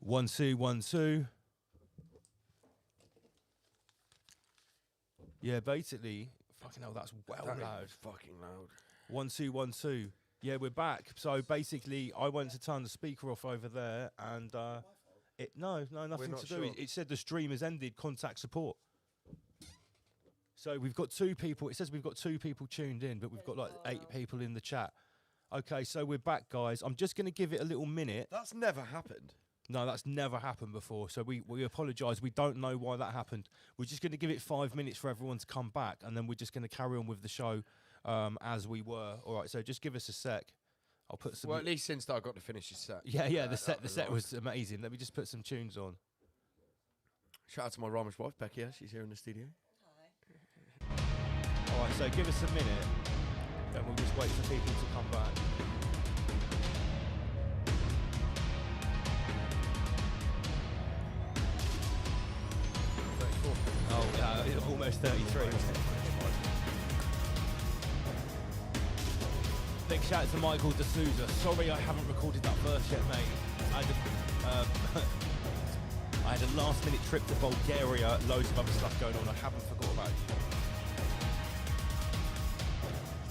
1 2 1 2. Yeah, basically, fucking hell, that's well loud. Fucking loud. 1 2 1 2. Yeah, we're back. So basically, I went to turn the speaker off over there, and no, nothing to do. It said the stream has ended. Contact support. So we've got 2 people. It says we've got 2 people tuned in, but we've got like 8 people in the chat. Okay, so we're back, guys. I'm just going to give it a little minute. That's never happened. No, that's never happened before. So we apologise. We don't know why that happened. We're just going to give it 5 minutes for everyone to come back, and then we're just going to carry on with the show as we were. All right, so just give us a sec. I'll put some... Well, at least since I got to finish his set. Yeah, the set was amazing. Let me just put some tunes on. Shout out to my Ramesh wife, Becky. She's here in the studio. All right, so give us a minute, and we'll just wait for people to come back. Oh, yeah, almost 33. Big shout out to Michael D'Souza. Sorry I haven't recorded that verse yet, mate. I had a last-minute trip to Bulgaria, loads of other stuff going on. I haven't forgot about you.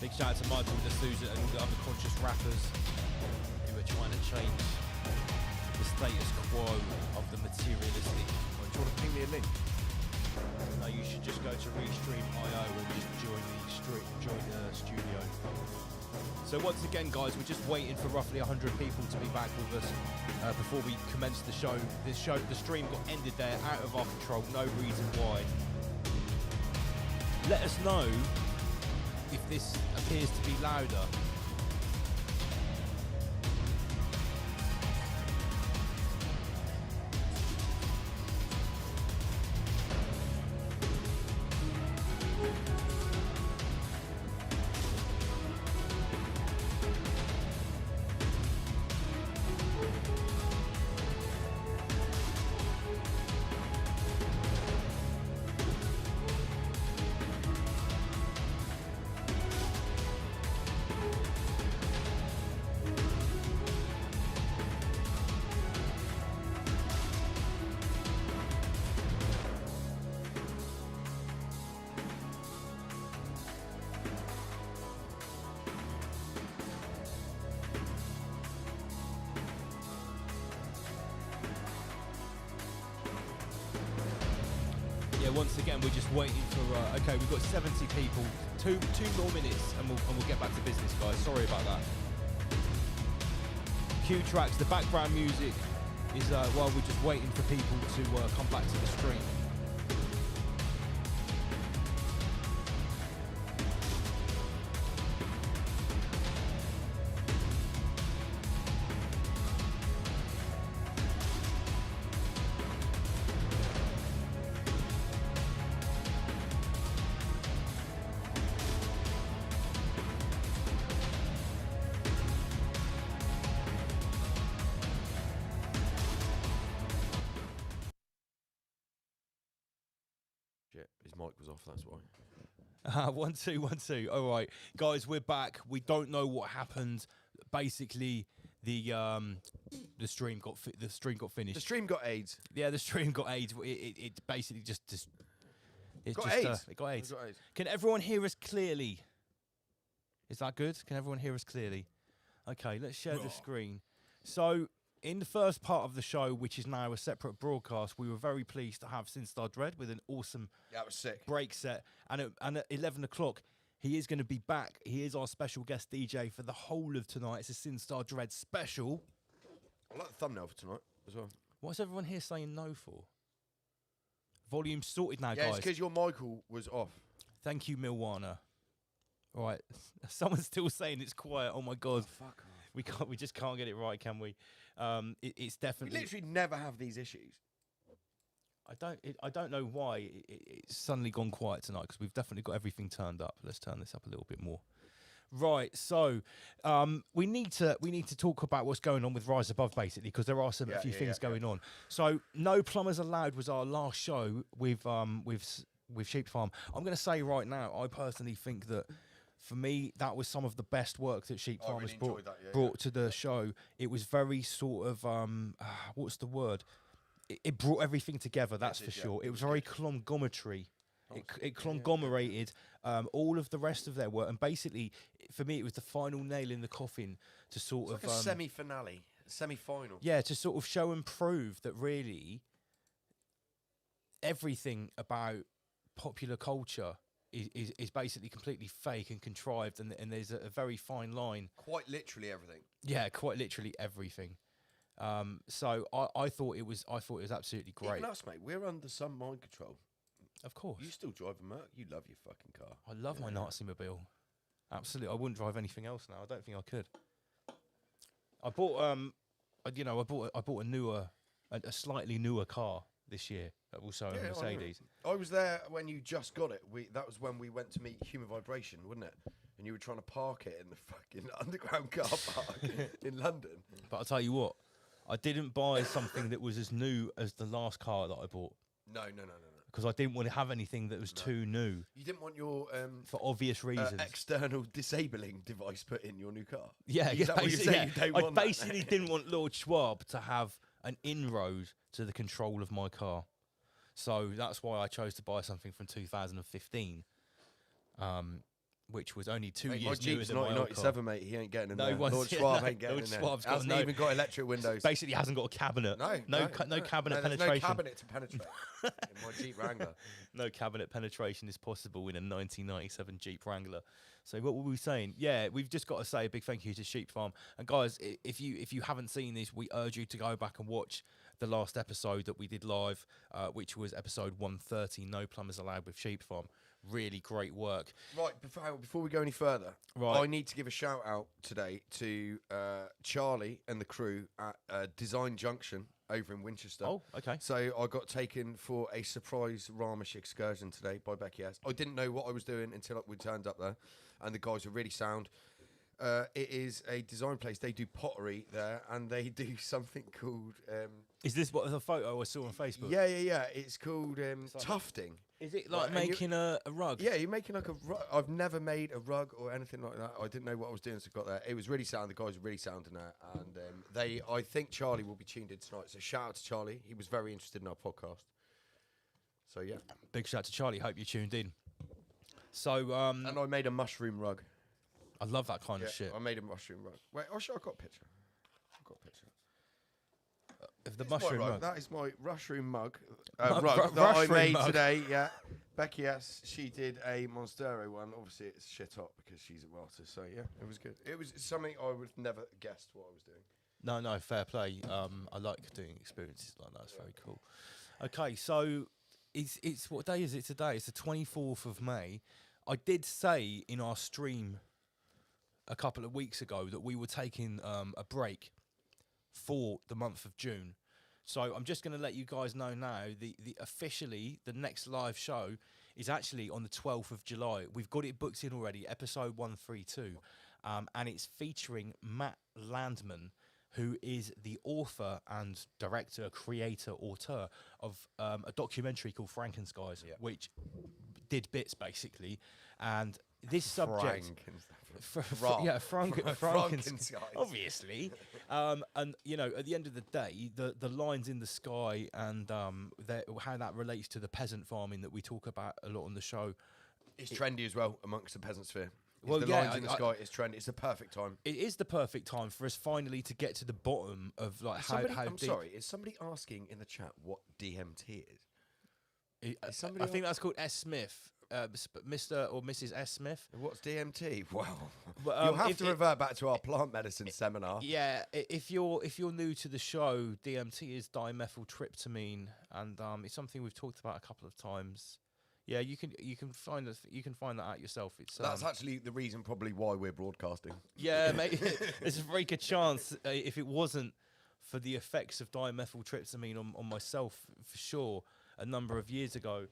Big shout out to Michael D'Souza and all the other conscious rappers who are trying to change the status quo of the materialistic. Do you want to ping me a link? No, you should just go to Restream.io and just join the studio. So once again, guys, we're just waiting for roughly 100 people to be back with us before we commence the show. The stream got ended there, out of our control, no reason why. Let us know if this appears to be louder. Once again, we're just waiting for. Okay, we've got 70 people. Two more minutes, and we'll get back to business, guys. Sorry about that. Cue tracks. The background music is while we're just waiting for people to come back to the stream. His mic was off, that's why. 1 2 1 2. All right, guys, we're back. We don't know what happened. Basically, the stream got finished. The stream got AIDS. Yeah, the stream got AIDS. It basically just it got just AIDS. It got AIDS. It got AIDS. Can everyone hear us clearly? Is that good? Can everyone hear us clearly? Okay, let's share the screen. So, in the first part of the show, which is now a separate broadcast, we were very pleased to have Sinstar Dread with an awesome that was sick break set. And at 11 o'clock, he is going to be back. He is our special guest DJ for the whole of tonight. It's a Sinstar Dread special. I like the thumbnail for tonight as well. What's everyone here saying no for? Volume sorted now, yeah, guys. it's because your Michael was off. Thank you, Milwana. All right, someone's still saying it's quiet. Oh my God, fuck off. We just can't get it right, can we? It's definitely. We literally never have these issues. I don't know why it's suddenly gone quiet tonight, because we've definitely got everything turned up. Let's turn this up a little bit more. Right, so we need to talk about what's going on with Rise Above, basically, because there are a few things going on. So, No Plumbers Allowed was our last show with Sheep Farm. I'm going to say right now, I personally think that for me, that was some of the best work that Sheep Farmers really enjoyed that, brought to the show. It was very sort of what's the word? It brought everything together. That's for sure. It was very conglomeratory. It conglomerated all of the rest of their work, and basically, for me, it was the final nail in the coffin to sort of like a semi-finale, semi-final. Yeah, to sort of show and prove that really everything about popular culture is basically completely fake and contrived, and there's a very fine line. Quite literally everything. Yeah, quite literally everything. So I thought it was absolutely great. Even us, mate, we're under some mind control. Of course. You still drive a Merc. You love your fucking car. I love my Nazi mobile. Absolutely. I wouldn't drive anything else now. I don't think I could. I bought I bought a slightly newer car this year. Also a Mercedes. I was there when you just got it. That was when we went to meet Human Vibration, wasn't it? And you were trying to park it in the fucking underground car park in London. But I'll tell you what, I didn't buy something that was as new as the last car that I bought. No. Because I didn't want to have anything that was too new. You didn't want your for obvious reasons, external disabling device put in your new car. Yeah, is that what you're saying? You don't want I basically didn't want Lord Schwab to have an inroad to the control of my car. So that's why I chose to buy something from 2015, which was only 2 years newer than my old car. 1997, mate. He ain't getting in there. Lord Schwab ain't getting in there. Schwab's hasn't even got electric windows. Basically, hasn't got a cabinet. No cabinet penetration. No cabinet to penetrate in my Jeep Wrangler. No cabinet penetration is possible in a 1997 Jeep Wrangler. So what were we saying? Yeah, we've just got to say a big thank you to Sheep Farm. And guys, if you haven't seen this, we urge you to go back and watch the last episode that we did live, which was episode 130, No Plumbers Allowed with Sheep Farm. Really great work. Right, before we go any further, I need to give a shout out today to Charlie and the crew at Design Junction over in Winchester. Oh, okay. So I got taken for a surprise Ramesh excursion today by Becky S. I didn't know what I was doing until we turned up there, and the guys were really sound. It is a design place. They do pottery there, and they do something called... is this what the photo I saw on Facebook? Yeah. It's called tufting. Is it like making a rug? Yeah, you're making like a rug. I've never made a rug or anything like that. I didn't know what I was doing, so I got there. It was really sound. The guys were really sound in there. And I think Charlie will be tuned in tonight. So shout out to Charlie. He was very interested in our podcast. So, yeah. Big shout out to Charlie. Hope you tuned in. So, and I made a mushroom rug. I love that kind of shit. I made a mushroom rug. Wait, I've got a picture. Of the mushroom mug. That is my mushroom mug. Rug that I made today. Yeah, Becky S. She did a Monstero one. Obviously, it's shit hot because she's a welter. So yeah, it was good. It was something I would have never guessed what I was doing. No, fair play. I like doing experiences like that. It's very cool. Okay, so it's what day is it today? It's the 24th of May. I did say in our stream a couple of weeks ago that we were taking a break for the month of June. So I'm just going to let you guys know now, the officially the next live show is actually on the 12th of July. We've got it booked in already, episode 132, and it's featuring Matt Landman, who is the author and director, creator, auteur of a documentary called Frankenskies, which did bits basically, and this subject, Frankenskies, obviously, and you know, at the end of the day, the lines in the sky and how that relates to the peasant farming that we talk about a lot on the show. It's trendy as well amongst the peasant sphere. Well, the lines in the sky is trendy. It's the perfect time. It is the perfect time for us finally to get to the bottom of like how I'm deep. sorry, is somebody asking in the chat what DMT is? I think that's called S. Smith. Mr. or Mrs. S. Smith. What's DMT? Well, you'll have to revert back to our plant medicine seminar. Yeah, if you're new to the show, DMT is dimethyltryptamine, and it's something we've talked about a couple of times. Yeah, you can find that out yourself. That's actually the reason probably why we're broadcasting. Yeah, mate. There's a very good chance if it wasn't for the effects of dimethyltryptamine on myself, for sure, a number of years ago.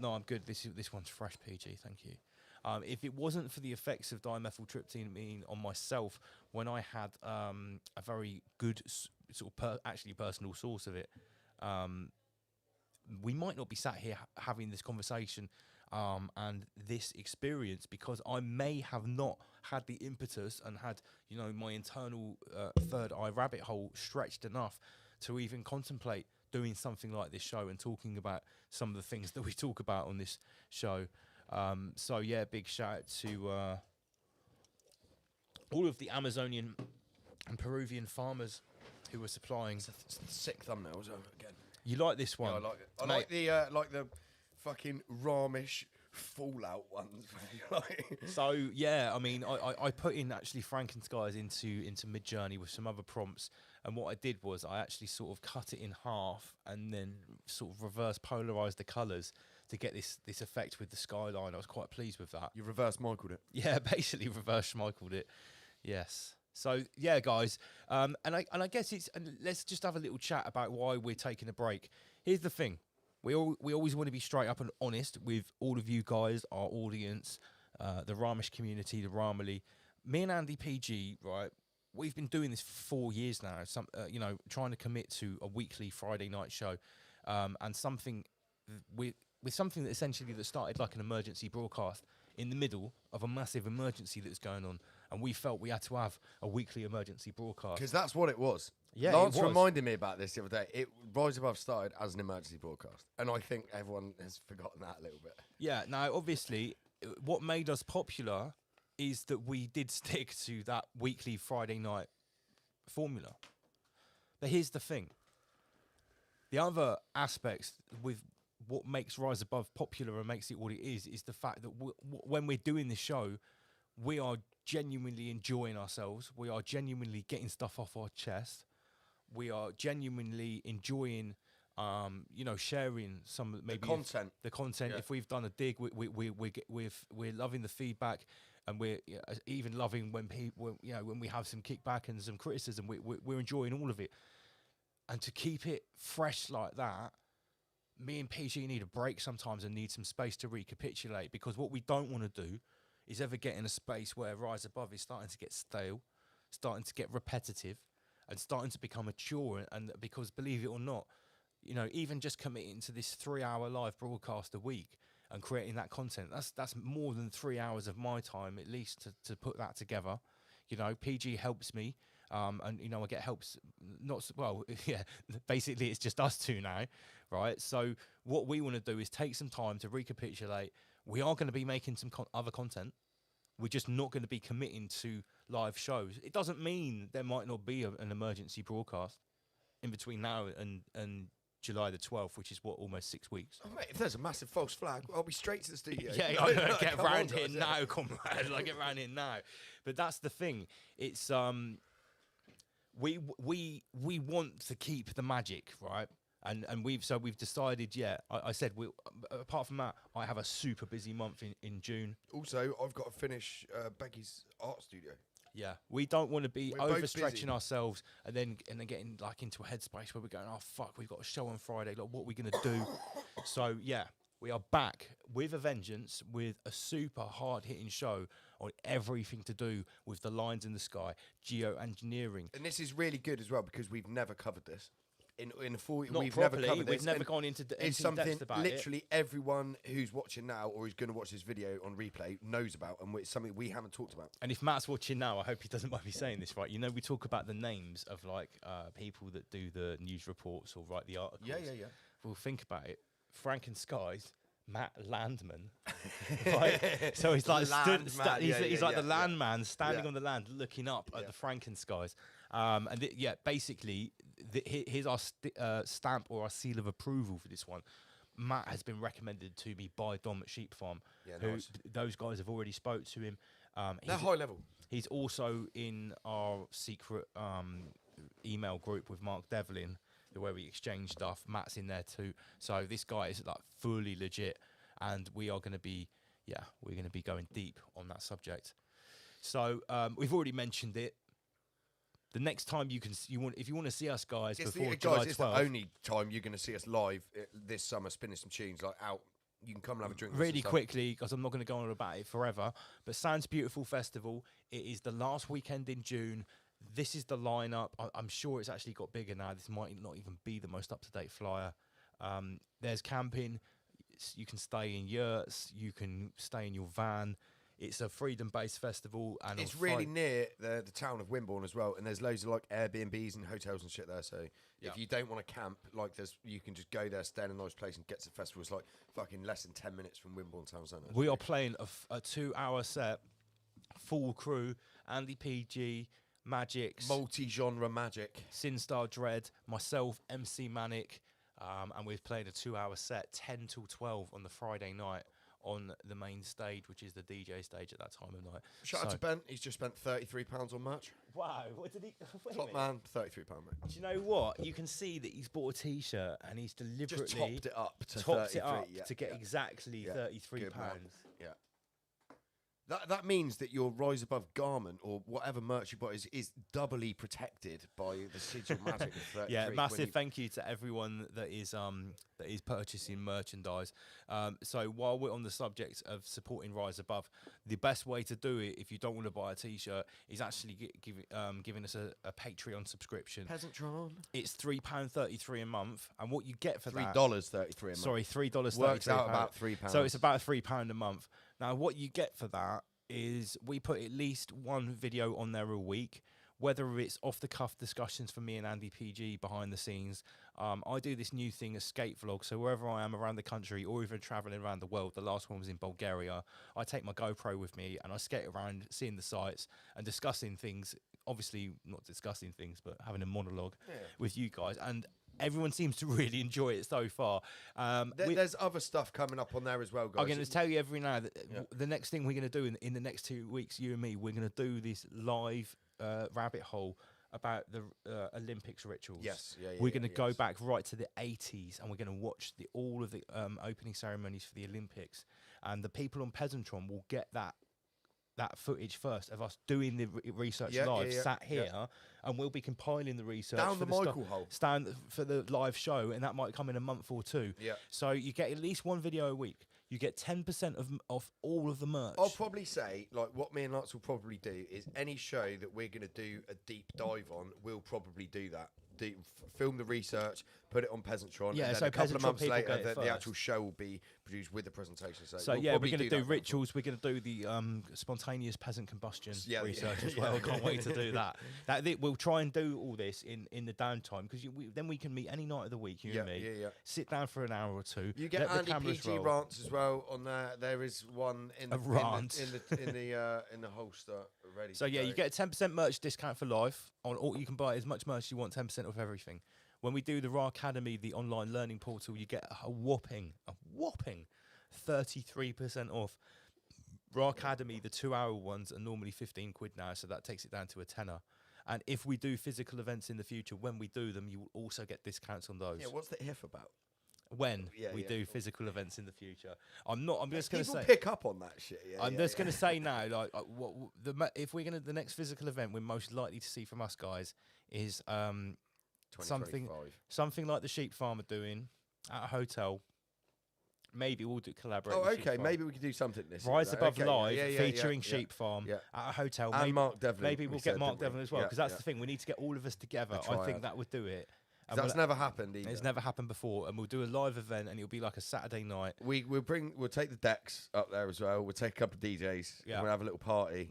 No, I'm good. This one's fresh, PG. Thank you. If it wasn't for the effects of dimethyltryptamine on myself, when I had a very good sort of personal source of it, we might not be sat here having this conversation and this experience, because I may have not had the impetus and had, you know, my internal third eye rabbit hole stretched enough to even contemplate doing something like this show and talking about some of the things that we talk about on this show. So yeah, big shout out to all of the Amazonian and Peruvian farmers who were supplying. It's a sick thumbnail again. You like this one? Yeah, I like it. I like the fucking Ramesh Fallout ones. So yeah, I mean, I put in actually Frankenskies into Midjourney with some other prompts, and what I did was I actually sort of cut it in half and then sort of reverse polarized the colours to get this effect with the skyline. I was quite pleased with that. You reverse Michaeled it. Yeah, basically reverse Michaeled it. Yes. So yeah, guys, and I guess let's just have a little chat about why we're taking a break. Here's the thing. We always want to be straight up and honest with all of you guys, our audience, the Ramesh community, the Ramali. Me and Andy PG, right? We've been doing this for 4 years now. You know, trying to commit to a weekly Friday night show, and something with something that essentially that started like an emergency broadcast in the middle of a massive emergency that was going on, and we felt we had to have a weekly emergency broadcast. Because that's what it was. Yeah, Lance reminded me about this the other day. Rise Above started as an emergency broadcast, and I think everyone has forgotten that a little bit. Yeah, now obviously, what made us popular is that we did stick to that weekly Friday night formula. But here's the thing. The other aspects with what makes Rise Above popular and makes it what it is the fact that when we're doing this show, we are genuinely enjoying ourselves. We are genuinely getting stuff off our chest. We are genuinely enjoying, you know, sharing some maybe the content. Yeah. If we've done a dig, we're loving the feedback, and we're even loving when people, you know, when we have some kickback and some criticism. We're enjoying all of it, and to keep it fresh like that, me and PG need a break sometimes and need some space to recapitulate, because what we don't want to do is ever get in a space where Rise Above is starting to get stale, starting to get repetitive, and starting to become mature. And because, believe it or not, you know, even just committing to this 3-hour live broadcast a week and creating that content, that's more than 3 hours of my time at least to put that together. You know, PG helps me, and you know, I get helps. Yeah. Basically, it's just us two now, right? So what we want to do is take some time to recapitulate. We are going to be making some other content. We're just not going to be committing to live shows. It doesn't mean there might not be an emergency broadcast in between now and July the 12th, which is almost 6 weeks. Oh, mate, if there's a massive false flag, I'll be straight to the studio. Yeah, I'm gonna get round here now, comrade. Like, get round here now. But that's the thing. It's we want to keep the magic, right? And we've decided. Yeah, I said apart from that, I have a super busy month in June. Also, I've got to finish Becky's art studio. Yeah, we don't want to be We're overstretching ourselves and then getting like into a headspace where we're going, oh fuck, we've got a show on Friday. Like, what are we gonna do? So yeah, we are back with a vengeance, with a super hard hitting show on everything to do with the lines in the sky, geoengineering. And this is really good as well, because we've never covered this. In a full, we've never covered this. We've never gone into it's something depth about literally everyone who's watching now or who's going to watch this video on replay knows about, and it's something we haven't talked about. And if Matt's watching now, I hope he doesn't mind me saying this, right? You know, we talk about the names of like people that do the news reports or write the articles. Yeah. Well, think about it. Frankenskies, Matt Landman, right? So he's like he's like the landman standing on the land, looking up at the Frankenskies. Basically, here's our stamp or our seal of approval for this one. Matt has been recommended to me by Dom at Sheep Farm. Yeah, nice. Those guys have already spoke to him. They're high level. He's also in our secret email group with Mark Devlin, where we exchange stuff. Matt's in there too. So this guy is like fully legit, and we're going to be going deep on that subject. So we've already mentioned it. The next time if you want to see us, guys, before July 12th, it's the only time you're going to see us live this summer, spinning some tunes like out. You can come and have a drink. Really quickly, because I'm not going to go on about it forever. But Sounds Beautiful Festival. It is the last weekend in June. This is the lineup. I'm sure it's actually got bigger now. This might not even be the most up-to-date flyer. There's camping. You can stay in yurts. You can stay in your van. It's a freedom-based festival, and it's really near the town of Wimborne as well. And there's loads of like Airbnbs and hotels and shit there. So if you don't want to camp, like you can just go there, stay in a nice place, and get to the festival. It's like fucking less than 10 minutes from Wimborne town centre. We are playing a 2-hour set, full crew. Andy PG, Magix, multi-genre Magic, Sinstar Dread, myself, MC Manic, and we've played a 2-hour set, 10 till 12 on the Friday night on the main stage, which is the DJ stage at that time of night. Shout out to Ben. He's just spent £33 on merch. Wow, what did he? Top man, £33, mate. Do you know what? You can see that he's bought a T-shirt and he's deliberately just topped it up to 33. To get exactly £33. Yeah. That means that your Rise Above garment or whatever merch you buy is doubly protected by the sigil magic of 33. Yeah, massive thank you to everyone that is purchasing merchandise. So while we're on the subject of supporting Rise Above, the best way to do it if you don't want to buy a T-shirt is actually giving us a Patreon subscription. Peasantron. It's £3.33 a month, and what you get for that $3.33 a month. Sorry, $3.33. Works out about £3. So it's about £3 a month. Now, what you get for that is we put at least one video on there a week, whether it's off-the-cuff discussions for me and Andy PG behind the scenes. I do this new thing, a skate vlog, so wherever I am around the country or even travelling around the world, the last one was in Bulgaria, I take my GoPro with me and I skate around seeing the sights and discussing things, obviously not discussing things, but having a monologue with you guys. And everyone seems to really enjoy it so far. There's other stuff coming up on there as well, guys. I'm going to tell you every now that the next thing we're going to do in the next 2 weeks, you and me, we're going to do this live rabbit hole about the Olympics rituals. Yes, we're going to go back right to the 80s, and we're going to watch all of the opening ceremonies for the Olympics. And the people on Peasantron will get that footage first of us doing the research live, sat here, and we'll be compiling the research down the Michael hole, stand for the live show, and that might come in a month or two. Yeah. So you get at least one video a week. You get 10% of all of the merch. I'll probably say, like, what me and Lance will probably do is any show that we're going to do a deep dive on, we'll probably do that. Film the research, put it on Peasantron, and then so a couple of months later, the actual show will be produced with the presentation. So we're going to do rituals. We're going to do the spontaneous peasant combustion research as well. I can't wait to do that. We'll try and do all this in the downtime, because then we can meet any night of the week, you and me. Sit down for an hour or two. You get Andy PG rants as well on there. There is one in the holster already. So you get a 10% merch discount for life on all. You can buy as much merch as you want, 10% off everything. When we do the Raw Academy, the online learning portal, you get a whopping 33% off. Raw Academy, the 2-hour ones are normally £15 now, so that takes it down to a tenner. And if we do physical events in the future, when we do them, you will also get discounts on those. Yeah, what's the if about? When we do physical events in the future, I'm just going to say pick up on that shit. I'm just going to say now, like, if we're going to the next physical event, we're most likely to see from us guys is something like the Sheep Farm are doing at a hotel. Maybe we'll do collaborate. Oh, okay. Maybe we could do something this Rise Above Live featuring Sheep Farm at a hotel. And Mark Devlin. Maybe we'll get Mark Devlin as well, because that's the thing. We need to get all of us together. I think that would do it. That's never happened either. It's never happened before, and we'll do a live event, and it'll be like a Saturday night. We'll take the decks up there as well. We'll take a couple of DJs. And we'll have a little party.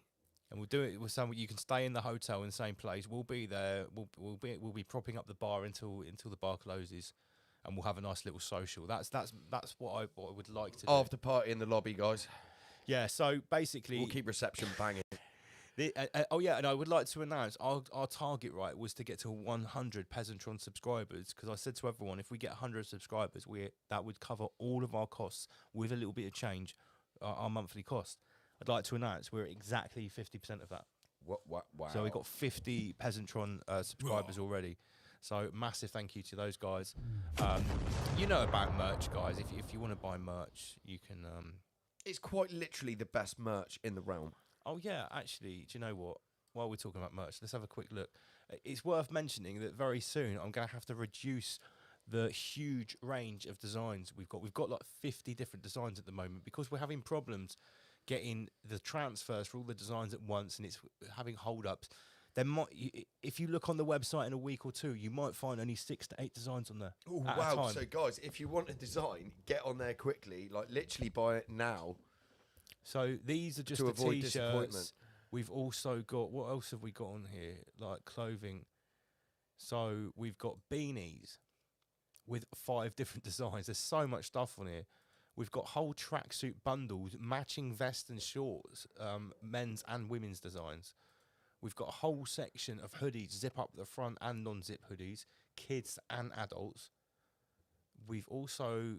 And we'll do it with someone. You can stay in the hotel in the same place. We'll be there. We'll be propping up the bar until the bar closes, and we'll have a nice little social. That's what I would like to do. After party in the lobby, guys. Yeah. So basically, we'll keep reception banging. And I would like to announce our target was to get to 100 Peasantron subscribers, because I said to everyone, if we get 100 subscribers, that would cover all of our costs with a little bit of change, our monthly cost. I'd like to announce we're exactly 50% of that. Wow. So we've got 50 Peasantron subscribers already. So massive thank you to those guys. You know about merch, guys. If you want to buy merch, you can. It's quite literally the best merch in the realm. Oh, yeah, actually, do you know what? While we're talking about merch, let's have a quick look. It's worth mentioning that very soon I'm going to have to reduce the huge range of designs we've got. We've got like 50 different designs at the moment, because we're having problems getting the transfers for all the designs at once, and it's having hold-ups. there might, if you look on the website in a week or two, you might find only 6 to 8 designs on there. Oh wow! So guys, if you want a design, get on there quickly. Like literally buy it now. So these are just to the avoid t-shirts. disappointment. We've also got, what else have we got on here? Like clothing. So we've got beanies with 5 different designs. There's so much stuff on here. We've got whole tracksuit bundles, matching vests and shorts, men's and women's designs. We've got a whole section of hoodies, zip up the front and non-zip hoodies, kids and adults. We've also,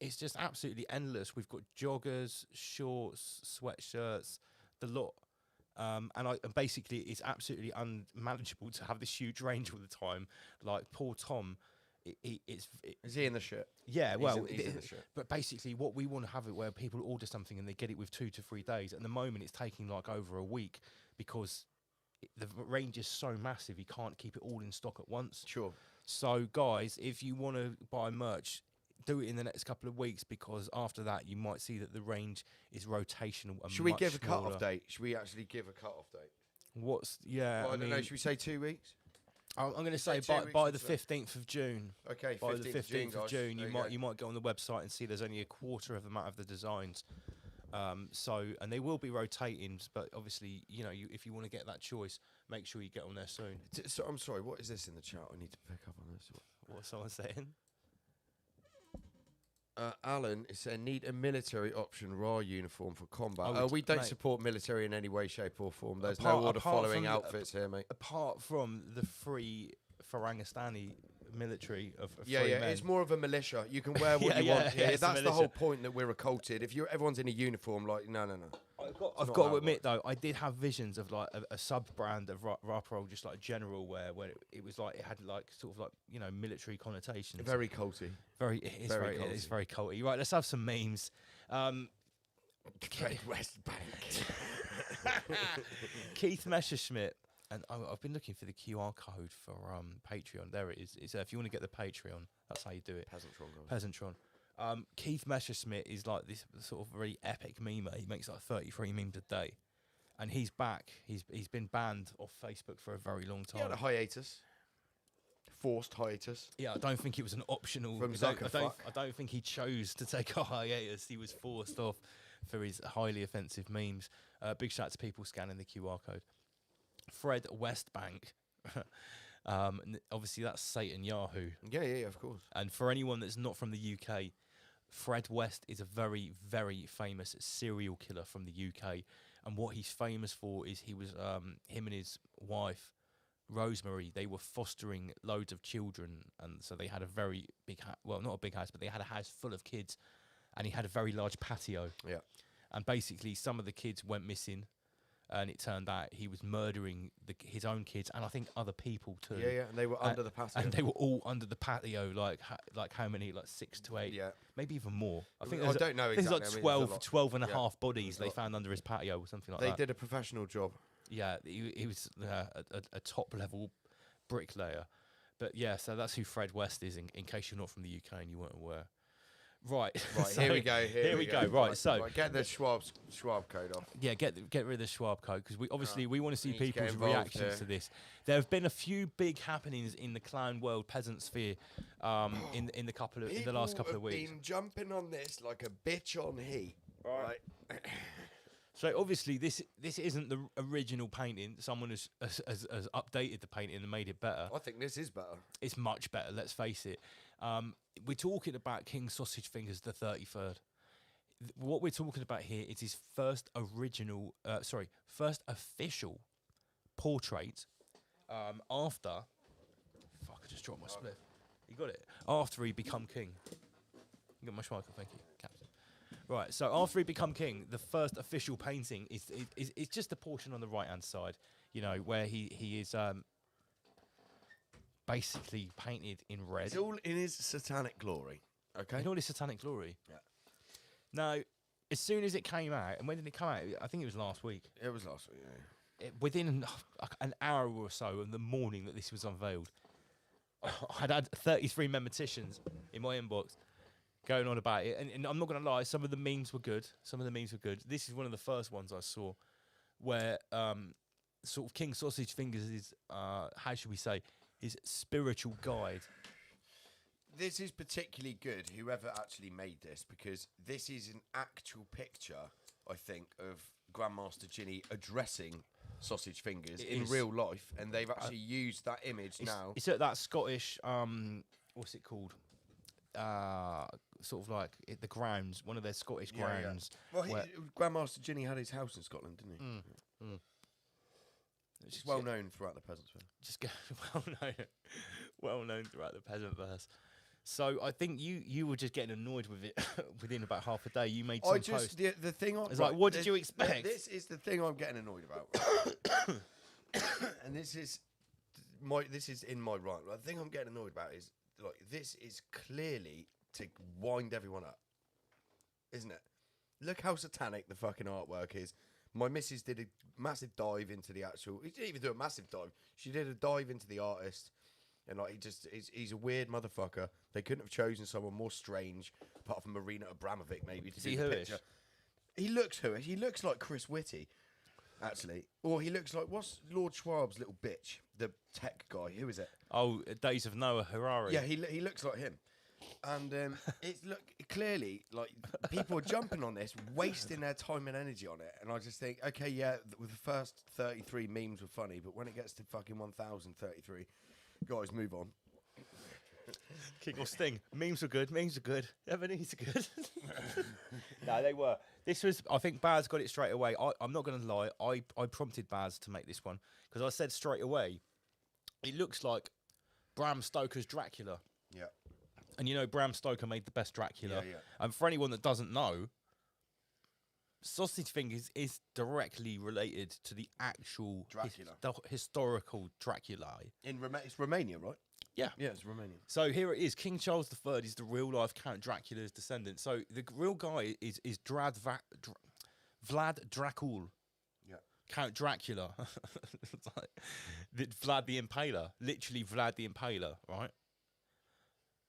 it's just absolutely endless. We've got joggers, shorts, sweatshirts, the lot. And basically, it's absolutely unmanageable to have this huge range all the time. Like poor Tom, is he in the shirt? Yeah, well, he's in the shirt. But basically, what we want to have it where people order something and they get it with 2 to 3 days. At the moment, it's taking like over a week because the range is so massive. You can't keep it all in stock at once. Sure. So, guys, if you want to buy merch, do it in the next couple of weeks because after that, you might see that the range is rotational. And Should we give a smaller. cut-off date? Should we actually give a cut-off date? Yeah, well, I don't know. Should we say 2 weeks? I'm going to say by the 15th of June. Okay, by the 15th of June, you might go on the website and see there's only a quarter of the amount of the designs. And they will be rotating, but obviously, if you want to get that choice, make sure you get on there soon. So I'm sorry, what is this in the chat? I need to pick up on this. What's someone saying? Alan is saying, need a military option RA uniform for combat. We don't support military in any way, shape or form. There's no order following outfits here, mate. Apart from the free Farangastani military of yeah, free men. It's more of a militia. You can wear what you want. Yeah, that's the whole point, that we're occulted. If everyone's in a uniform, like no. I've got to admit though, I did have visions of like a sub brand of Rapro, just like general wear, where it was like it had like sort of like military connotations. Very culty. It's very culty. Right, let's have some memes. West Bank. Keith Messerschmidt. And I've been looking for the QR code for Patreon. There it is. It's, if you want to get the Patreon, that's how you do it. Peasantron. Keith Messerschmidt is like this sort of very epic memer. He makes like 33 memes a day. And he's back. He's been banned off Facebook for a very long time. He had a hiatus. Forced hiatus. Yeah, I don't think it was an optional. From I don't think he chose to take a hiatus. He was forced off for his highly offensive memes. Big shout out to people scanning the QR code. Fred Westbank. Obviously, that's Satan Yahoo. Yeah, of course. And for anyone that's not from the UK, Fred West is a very, very famous serial killer from the UK. And what he's famous for is he was, him and his wife, Rosemary, they were fostering loads of children. And so they had a very big, not a big house, but they had a house full of kids. And he had a very large patio. Yeah. And basically, some of the kids went missing. And it turned out he was murdering his own kids and I think other people too. Yeah, and they were under the patio. And they were all under the patio, like how many? Like 6 to 8? Yeah. Maybe even more. I don't know exactly. There's like 12 and a half bodies they found under his patio or something like that. They did a professional job. Yeah, he was a top-level bricklayer. But yeah, so that's who Fred West is, in case you're not from the UK and you weren't aware. Right, so here we go. Here we go. Right, so get the Schwab code off. Yeah, get rid of the Schwab code because we want to see people's reactions to this. There have been a few big happenings in the clown world, peasant sphere, in the last couple of weeks. People have been jumping on this like a bitch on heat. Right. So obviously this isn't the original painting. Someone has updated the painting and made it better. I think this is better. It's much better. Let's face it. We're talking about King Sausage Fingers the 33rd. What we're talking about here is his first official portrait after. Fuck! I just dropped my spliff. You got it. After he become king. You got my schmeichel, thank you, Captain. Right. So after he become king, the first official painting is just the portion on the right hand side. Where he is. Basically painted in red. It's all in his satanic glory. Okay. In all his satanic glory. Yeah. Now, as soon as it came out, and when did it come out? I think it was last week. It was last week, yeah. Within an hour or so of the morning that this was unveiled, I'd had 33 memetitions in my inbox going on about it. And I'm not going to lie, some of the memes were good. This is one of the first ones I saw where sort of King Sausage Fingers is, how should we say, his spiritual guide. This is particularly good, whoever actually made this, because this is an actual picture, I think, of Grandmaster Ginny addressing Sausage Fingers in real life, and they've actually used that image now. It's at that Scottish, what's it called? Sort of like the grounds, one of their Scottish grounds. Yeah. Well, Grandmaster Ginny had his house in Scotland, didn't he? It's well known throughout the peasants' verse. Just well known throughout the peasant verse. So I think you were just getting annoyed with it within about half a day. You made some post. The thing. It's like, what did you expect? This is the thing I'm getting annoyed about, and this is in my right. The thing I'm getting annoyed about is like this is clearly to wind everyone up, isn't it? Look how satanic the fucking artwork is. My missus did a massive dive into the actual. He didn't even do a massive dive. She did a dive into the artist. And like he's a weird motherfucker. They couldn't have chosen someone more strange, apart from Marina Abramovic, maybe. To do the picture. He looks hooish. He looks like Chris Whitty, actually, or he looks like what's Lord Schwab's little bitch, the tech guy. Who is it? Oh, Days of Noah Harari. Yeah, he looks like him. And it's clearly like people are jumping on this, wasting their time and energy on it. And I just think, okay, yeah, with the first 33 memes were funny, but when it gets to fucking 1,033. Guys, move on. King or Sting. Memes are good. Ebenezer are good. No, they were. This was, I think Baz got it straight away. I'm not going to lie. I prompted Baz to make this one because I said straight away, it looks like Bram Stoker's Dracula. Yeah. And you know, Bram Stoker made the best Dracula. Yeah. And for anyone that doesn't know, Sausage Fingers is directly related to the actual Dracula, historical Dracula. It's Romania, right? Yeah, it's Romania. So here it is. King Charles III is the real life Count Dracula's descendant. So the real guy is Vlad Dracul. Yeah, Count Dracula. Vlad the Impaler, literally Vlad the Impaler, right?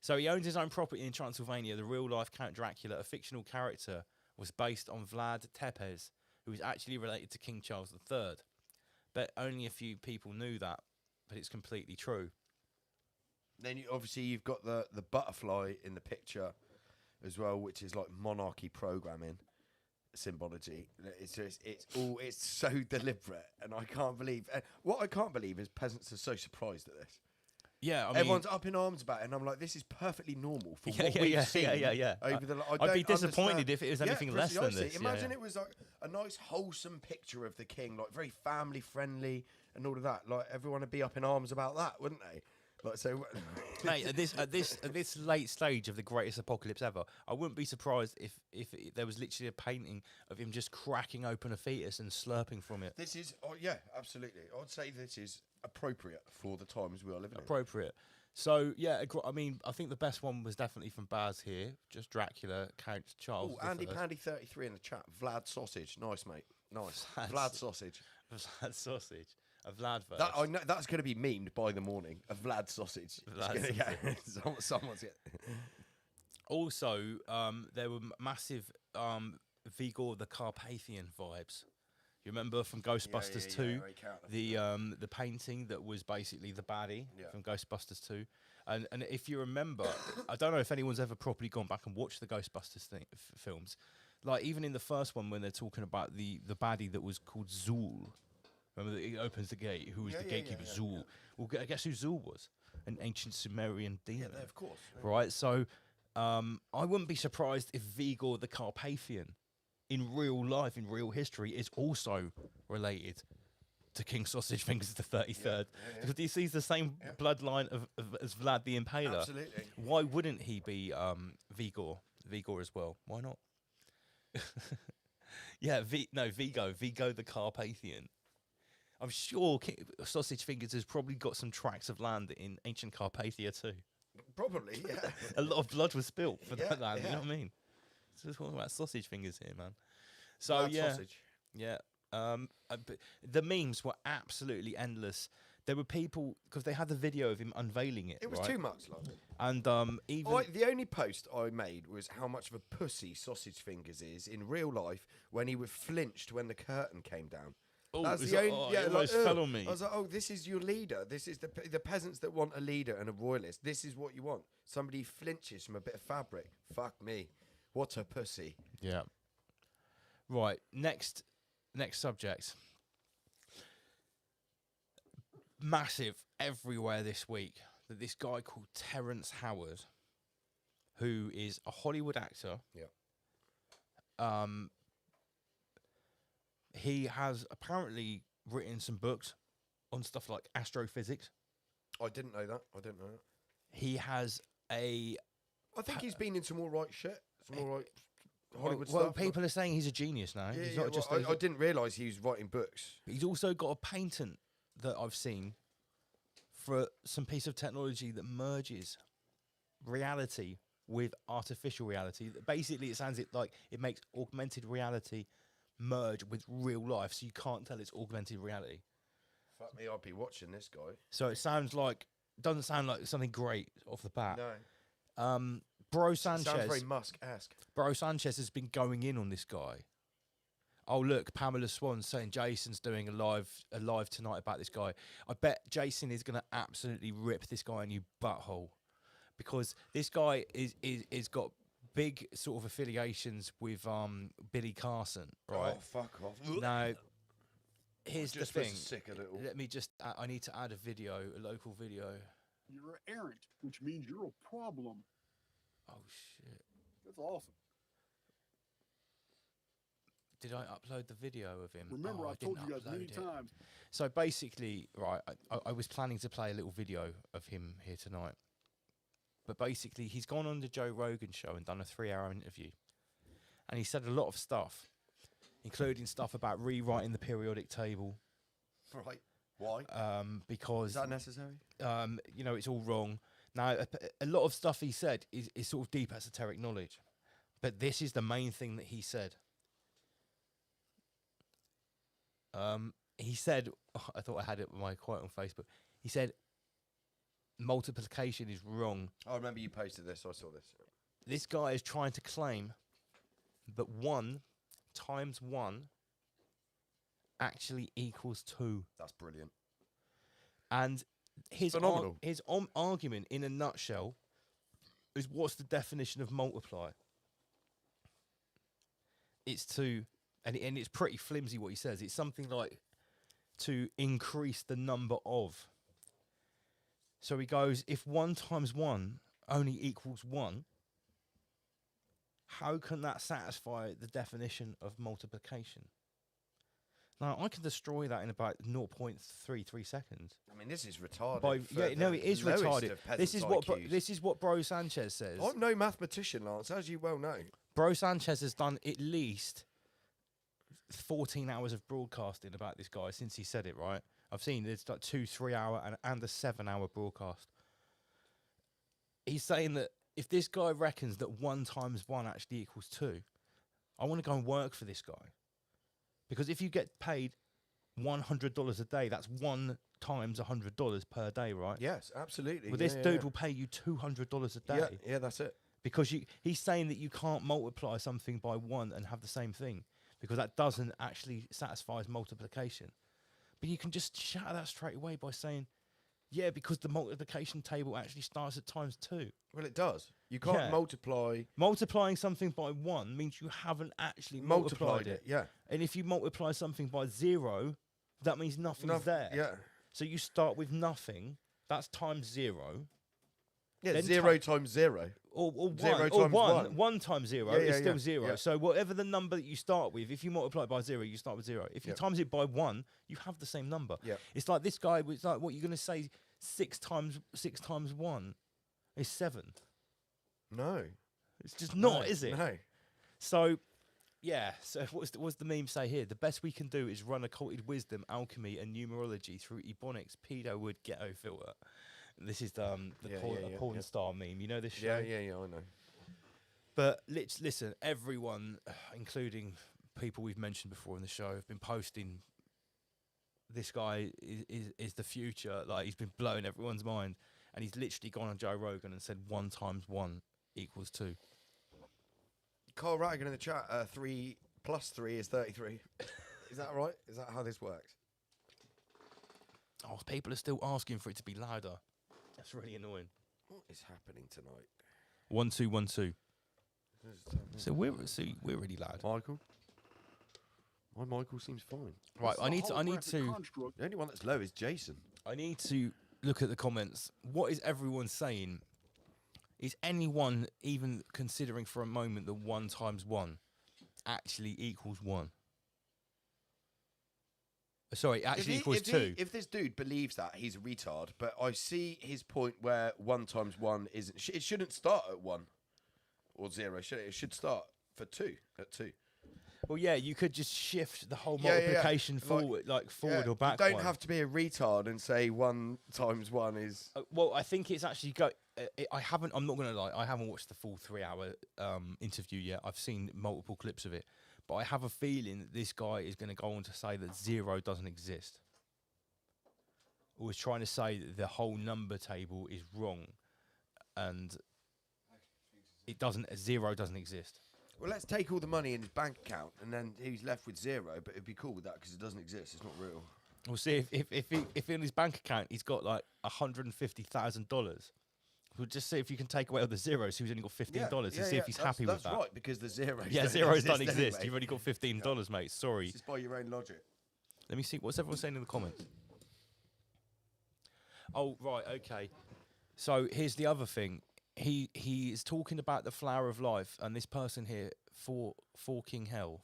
So he owns his own property in Transylvania. The real life Count Dracula, a fictional character, was based on Vlad Tepes, who is actually related to King Charles III. But only a few people knew that, but it's completely true. Then obviously you've got the butterfly in the picture as well, which is like monarchy programming symbology. It's so deliberate, and I can't believe what I can't believe is peasants are so surprised at this. Yeah, I mean, everyone's up in arms about it, and I'm like, this is perfectly normal for what we've seen. Yeah. Over the, I'd be disappointed if it was anything less than this. Imagine it was like a nice, wholesome picture of the king, like very family friendly and all of that. Like everyone would be up in arms about that, wouldn't they? Like so, mate. At this late stage of the greatest apocalypse ever, I wouldn't be surprised if there was literally a painting of him just cracking open a fetus and slurping from it. This is, yeah, absolutely. I'd say this is appropriate for the times we are living in. Appropriate. So, yeah, I mean, I think the best one was definitely from Baz here. Just Dracula, Count Charles. Oh, Andy Pandy 33 in the chat. Vlad Sausage. Nice, mate. Nice. Vlad Sausage. Vlad Sausage. A Vlad verse. That, I know, that's going to be memed by the morning. A Vlad Sausage. Someone's get. Also, there were massive Vigor the Carpathian vibes. You remember from Ghostbusters 2, the painting that was basically the baddie from Ghostbusters 2. And if you remember, I don't know if anyone's ever properly gone back and watched the Ghostbusters films. Like, even in the first one when they're talking about the baddie that was called Zool. Remember, he opens the gate. Who was the gatekeeper? Zool. Yeah. Well, guess who Zool was? An ancient Sumerian demon. Yeah, of course. Yeah. Right? So, I wouldn't be surprised if Vigor the Carpathian in real life, in real history, is also related to King Sausage Fingers the 33rd. Because he sees the same bloodline as Vlad the Impaler. Absolutely. Why wouldn't he be Vigor as well? Why not? Vigo the Carpathian. I'm sure Sausage Fingers has probably got some tracts of land in ancient Carpathia too. Probably, yeah. A lot of blood was spilt for that land, you know what I mean? So we're talking about Sausage Fingers here, man. So, sausage. Yeah. But the memes were absolutely endless. There were people, because they had the video of him unveiling it. It was too much, like. And even... the only post I made was how much of a pussy Sausage Fingers is in real life when he was flinched when the curtain came down. That's it's the like, only. oh, Yeah, it almost fell on me. I was like, oh, this is your leader. This is the peasants that want a leader and a royalist. This is what you want. Somebody flinches from a bit of fabric. Fuck me. What a pussy. Yeah. Right. Next subject. Massive everywhere this week that this guy called Terrence Howard, who is a Hollywood actor. Yeah. He has apparently written some books on stuff like astrophysics. I didn't know that. He has I think he's been in some all right shit. Some all right Hollywood well, stuff. people are saying he's a genius now. Yeah, He's yeah, not just. I didn't realise he was writing books. He's also got a patent that I've seen for some piece of technology that merges reality with artificial reality. Basically, it sounds like it makes augmented reality merge with real life, so you can't tell it's augmented reality. Fuck me, I'd be watching this guy. So it doesn't sound like something great off the bat. No. Bro Sanchez. Sounds very Musk-esque. Bro Sanchez has been going in on this guy. Oh look, Pamela Swan's saying Jason's doing a live tonight about this guy. I bet Jason is going to absolutely rip this guy a new butthole, because this guy is got big sort of affiliations with Billy Carson, right? Oh, fuck off. Now, here's the thing. Sick a little. Let me just. I need to add a local video. You're errant, which means you're a problem. Oh shit! That's awesome. Did I upload the video of him? Remember, I told you guys many it. times. So basically, right, I was planning to play a little video of him here tonight. But basically, he's gone on the Joe Rogan show and done a 3-hour interview. And he said a lot of stuff, including stuff about rewriting the periodic table. Right. Why? Because... Is that necessary? It's all wrong. Now, a lot of stuff he said is sort of deep esoteric knowledge. But this is the main thing that he said. He said, I thought I had it with my quote on Facebook. He said, multiplication is wrong. I remember you posted this. I saw this. This guy is trying to claim that 1 times 1 actually equals 2. That's brilliant. And his argument in a nutshell is, what's the definition of multiply? It's to, and it's pretty flimsy what he says. It's something like to increase the number of. So he goes, if 1 times 1 only equals 1, how can that satisfy the definition of multiplication? Now, I can destroy that in about 0.33 seconds. I mean, this is retarded. It is retarded. This is what Bro Sanchez says. I'm no mathematician, Lance, as you well know. Bro Sanchez has done at least 14 hours of broadcasting about this guy since he said it, right? I've seen there's like 2 3-hour and a 7-hour broadcast. He's saying that if this guy reckons that 1 times 1 actually equals 2, I want to go and work for this guy. Because if you get paid $100 a day, that's 1 times $100 per day, right? Yes, absolutely. Well, this dude will pay you $200 a day. Yeah, that's it. Because he's saying that you can't multiply something by 1 and have the same thing, because that doesn't actually satisfy multiplication. But you can just shatter that straight away by saying, yeah, because the multiplication table actually starts at times 2. Well, it does. You can't multiply. Multiplying something by 1 means you haven't actually multiplied it. Yeah. And if you multiply something by 0, that means nothing's there. Yeah. So you start with nothing. That's times 0. Yeah, then 0 times 0. Or 0 1. times 1. 1 times 0 is still 0. Yeah. So whatever the number that you start with, if you multiply it by 0, you start with 0. If you times it by 1, you have the same number. Yeah. It's like this guy. It's like, what you're going to say, 6 times 1 is 7. No. It's just not, is it? No. So, yeah. So what's the meme say here? The best we can do is run occulted wisdom, alchemy, and numerology through Ebonics, pedo wood, ghetto filter. This is the porn star meme. You know this show? Yeah, I know. But listen, everyone, including people we've mentioned before in the show, have been posting, this guy is the future. Like, he's been blowing everyone's mind. And he's literally gone on Joe Rogan and said 1 times 1 equals 2. Carl Rattigan in the chat, 3 plus 3 is 33. Is that right? Is that how this works? Oh, people are still asking for it to be louder. That's really annoying. What is happening tonight? 1 2 1 2. So we're really loud. Michael. My Michael seems fine. Right, It's I a need to. holographic construct. The only one that's low is Jason. I need to look at the comments. What is everyone saying? Is anyone even considering for a moment that 1 times 1 actually equals 1? Sorry, actually equals 2. If this dude believes that, he's a retard. But I see his point where 1 times 1 isn't. It shouldn't start at 1 or 0. Should it? It should start for 2 at 2. Well, yeah, you could just shift the whole multiplication forward, like forward or back. You don't have to be a retard and say 1 times 1 is. Well, I think it's actually I'm not gonna lie. I haven't watched the full 3-hour interview yet. I've seen multiple clips of it, but I have a feeling that this guy is going to go on to say that 0 doesn't exist, or is trying to say that the whole number table is wrong, and it doesn't. 0 doesn't exist. Well, let's take all the money in his bank account, and then he's left with 0. But it'd be cool with that because it doesn't exist. It's not real. We'll see if in his bank account he's got like $150,000. We'll just see if you can take away all the zeros. So he's only got $15 and see if he's happy with that. That's right, because the zeros. Yeah, zeros don't exist. Anyway. You've only got $15, mate. Sorry. It's by your own logic. Let me see. What's everyone saying in the comments? Oh, right. Okay. So here's the other thing. He is talking about the flower of life, and this person here, forking hell.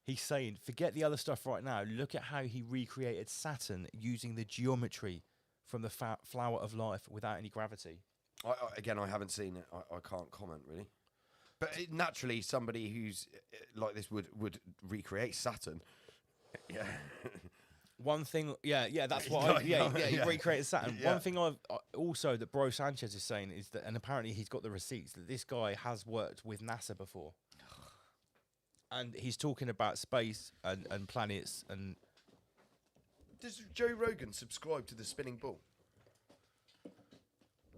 He's saying, forget the other stuff right now. Look at how he recreated Saturn using the geometry from the flower of life without any gravity. Again, I haven't seen it. I can't comment, really. But naturally, somebody who's like this would recreate Saturn. Yeah. One thing, that's what he recreated Saturn. Yeah. One thing I've also that Bro Sanchez is saying is that, and apparently he's got the receipts, that this guy has worked with NASA before. And he's talking about space and planets and... Does Joe Rogan subscribe to the spinning ball?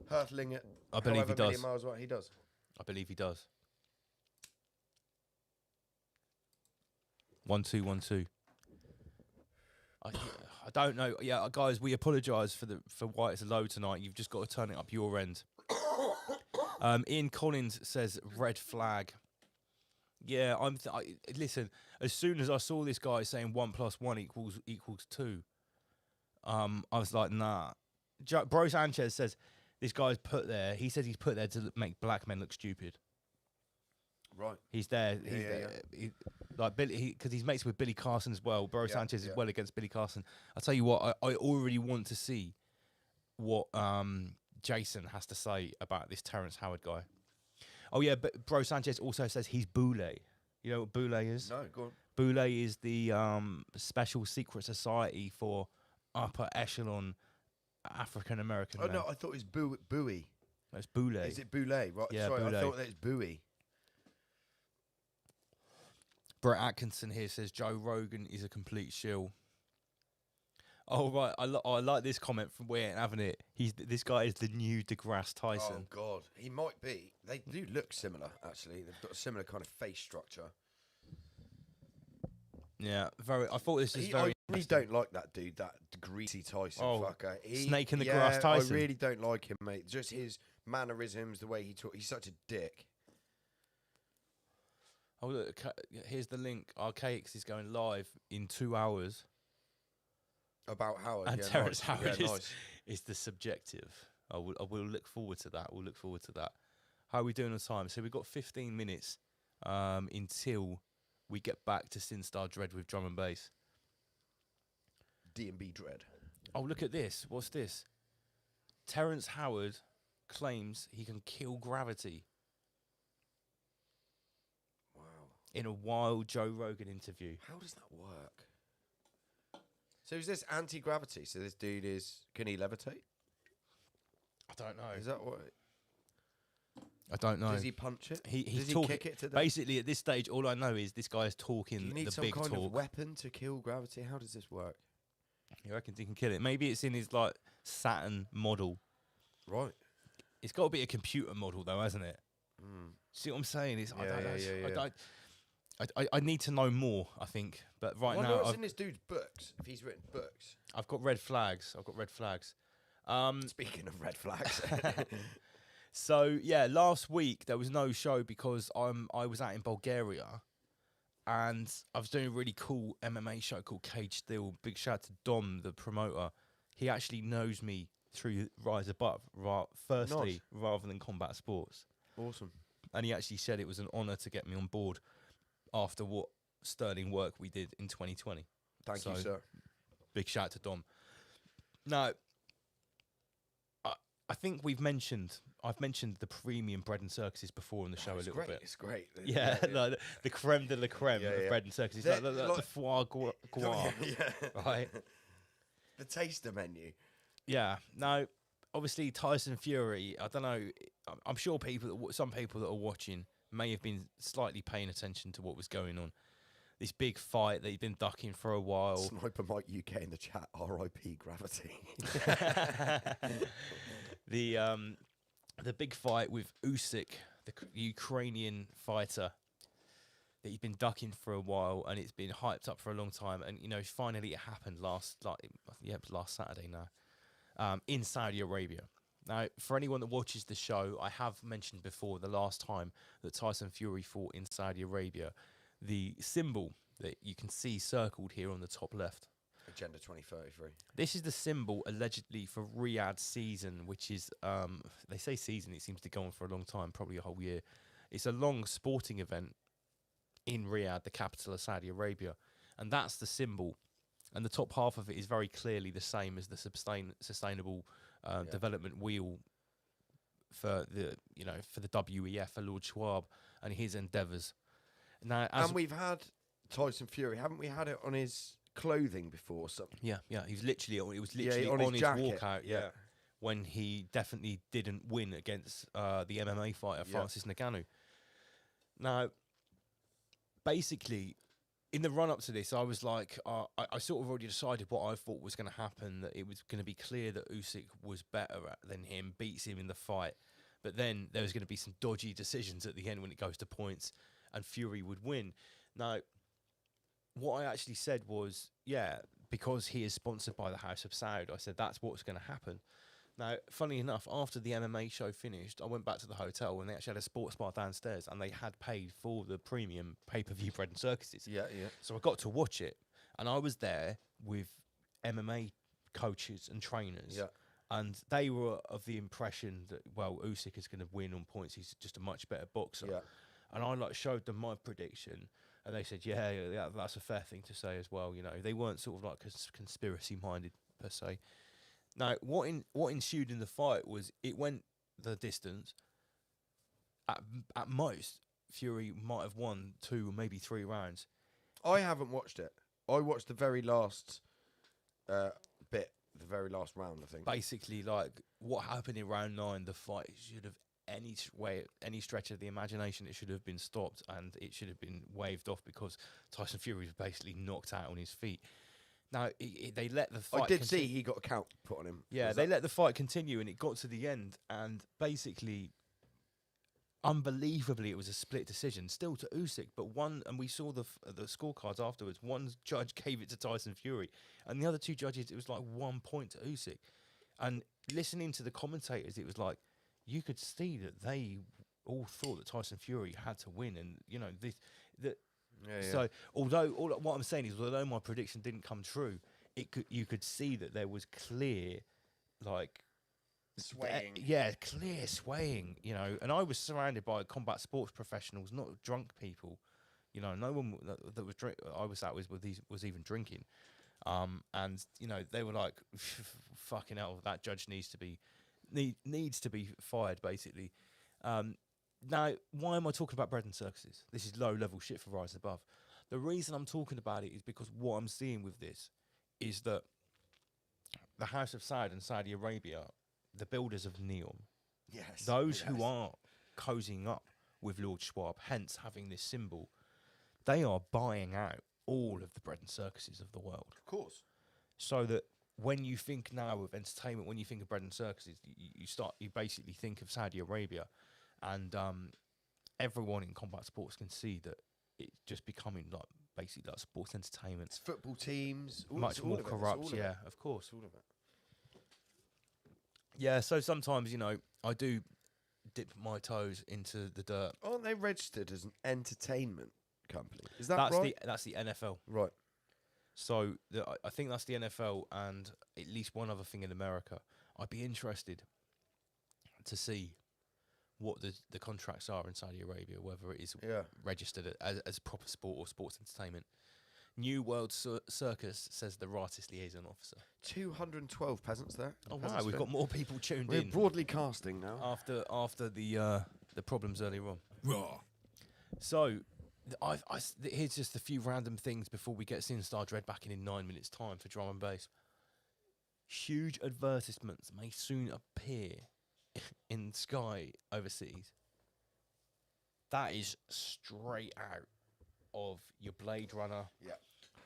Hurtling it. I believe he does. Miles away, he does. I believe he does. 1 2 1 2. I don't know. Yeah, guys, we apologise for why it's low tonight. You've just got to turn it up your end. Ian Collins says red flag. Yeah, listen. As soon as I saw this guy saying 1 + 1 equals 2, I was like, nah. Bro Sanchez says this guy's put there. He says he's put there to make black men look stupid. Right. He's there. He's there. Like Billy, because he's mates with Billy Carson as well. Bro Sanchez is well against Billy Carson. I'll tell you what, I already want to see what Jason has to say about this Terrence Howard guy. Oh yeah, but Bro Sanchez also says he's Boule. You know what Boule is? No, go on. Boule is the special secret society for upper echelon African American men. No, I thought it was Bowie. No, it's Boule. Is it Boule? Right. Yeah, sorry, Boule. I thought that was Bowie. Brett Atkinson here says Joe Rogan is a complete shill. Oh right, I like this comment from We Ain't Having It. This guy is the new DeGrasse Tyson. Oh God, he might be. They do look similar, actually. They've got a similar kind of face structure. Yeah, very. I thought this was very. I really don't like that dude, that greasy Tyson fucker. Snake in the grass Tyson. I really don't like him, mate. Just his mannerisms, the way he talks. He's such a dick. Oh look, here's the link. Archaics is going live in 2 hours. About Howard. And yeah, Terrence nice. Howard Yeah, nice. is the subjective. I will look forward to that. We'll look forward to that. How are we doing on time? So we've got 15 minutes until we get back to Sinstar Dread with drum and bass. D&B Dread. Oh, look at this. What's this? Terrence Howard claims he can kill gravity. Wow. In a wild Joe Rogan interview. How does that work? So is this anti-gravity? So this dude can he levitate? I don't know. Is that what? I don't know. Does he punch it? He's Does he talking, kick it to them? basically, at this stage, all I know is this guy is talking Do you need the some big kind talk. of weapon to kill gravity? How does this work? He reckons he can kill it. Maybe it's in his like Saturn model. Right. It's got to be a computer model though, hasn't it? Mm. See what I'm saying? I don't know. I need to know more, I think. But right I now, wonder what's in this dude's books, if he's written books. I've got red flags. Speaking of red flags. So, yeah, last week there was no show because I was out in Bulgaria and I was doing a really cool MMA show called Cage Steel. Big shout out to Dom, the promoter. He actually knows me through Rise Above, firstly, rather than combat sports. Awesome. And he actually said it was an honour to get me on board after what sterling work we did in 2020. Thank you, sir. Big shout out to Dom. Now, I think I've mentioned the premium bread and circuses before on the show a little bit. It's great. Yeah, like the creme de la creme of bread and circuses. Like the foie gras, right? The taster menu. Yeah. Now, obviously, Tyson Fury, I don't know, I'm sure some people that are watching may have been slightly paying attention to what was going on. This big fight that he'd been ducking for a while. Sniper Mike UK in the chat, RIP Gravity. The big fight with Usyk, the Ukrainian fighter, that he'd been ducking for a while, and it's been hyped up for a long time. And, finally it happened it was last Saturday now, in Saudi Arabia. Now, for anyone that watches the show, I have mentioned before the last time that Tyson Fury fought in Saudi Arabia, the symbol that you can see circled here on the top left. Agenda 2033. This is the symbol allegedly for Riyadh season, which is, they say season, it seems to go on for a long time, probably a whole year. It's a long sporting event in Riyadh, the capital of Saudi Arabia, and that's the symbol. And the top half of it is very clearly the same as the sustainable development wheel for the WEF, for Lord Schwab and his endeavours. Now, and we've had Tyson Fury, haven't we had it on his clothing before? Yeah. It was literally on his walkout. Yeah. When he definitely didn't win against the MMA fighter Francis Ngannou. Now, basically, in the run-up to this, I was like, I sort of already decided what I thought was going to happen, that it was going to be clear that Usyk was better than him, beats him in the fight. But then there was going to be some dodgy decisions at the end when it goes to points, and Fury would win. Now, what I actually said was, because he is sponsored by the House of Saud, I said that's what's going to happen. Now, funny enough, after the MMA show finished, I went back to the hotel and they actually had a sports bar downstairs and they had paid for the premium pay-per-view bread and circuses. Yeah. So I got to watch it and I was there with MMA coaches and trainers. Yeah. And they were of the impression that, Usyk is going to win on points. He's just a much better boxer. Yeah. And I showed them my prediction. And they said, yeah, that's a fair thing to say as well. They weren't sort of like conspiracy-minded per se. Now, what ensued in the fight was it went the distance. At most, Fury might have won 2 or maybe 3 rounds. I haven't watched it. I watched the very last bit, the very last round, I think. Basically, what happened in round 9, the fight should have any stretch of the imagination, it should have been stopped and it should have been waved off because Tyson Fury was basically knocked out on his feet. Now, they let the fight... I did see he got a count put on him. Yeah, they let the fight continue and it got to the end and basically, unbelievably, it was a split decision, still to Usyk, but and we saw the scorecards afterwards, one judge gave it to Tyson Fury and the other 2 judges, it was 1 point to Usyk. And listening to the commentators, it was you could see that they all thought that Tyson Fury had to win and, So, what I'm saying is, although my prediction didn't come true, you could see that there was clear, swaying. Clear swaying. And I was surrounded by combat sports professionals, not drunk people. No one that was was even drinking. And they were like, "Fucking hell, that judge needs to be fired." Basically. Now, why am I talking about bread and circuses? This is low-level shit for Rise Above. The reason I'm talking about it is because what I'm seeing with this is that the House of Saud and Saudi Arabia, the builders of Neom, those who are cozying up with Lord Schwab, hence having this symbol, they are buying out all of the bread and circuses of the world. Of course. So that when you think now of entertainment, when you think of bread and circuses, you basically think of Saudi Arabia. And everyone in combat sports can see that it's just becoming like basically like sports entertainment. It's football teams. Much more corrupt, yeah, of course. All of it. Yeah, so sometimes, you know, I do dip my toes into the dirt. Aren't they registered as an entertainment company? Is that right? That's the NFL. Right. So I think that's the NFL and at least one other thing in America. I'd be interested to see what the contracts are in Saudi Arabia, whether it is registered as proper sport or sports entertainment. New World Circus says the rightist liaison officer. 212 peasants there. Oh wow, we've got more people tuned We're in. We're broadly casting now. After the problems earlier on. Raw. So, here's just a few random things before we get SinStar Dread back in 9 minutes' time for drum and bass. Huge advertisements may soon appear in Sky overseas. That is straight out of your Blade Runner,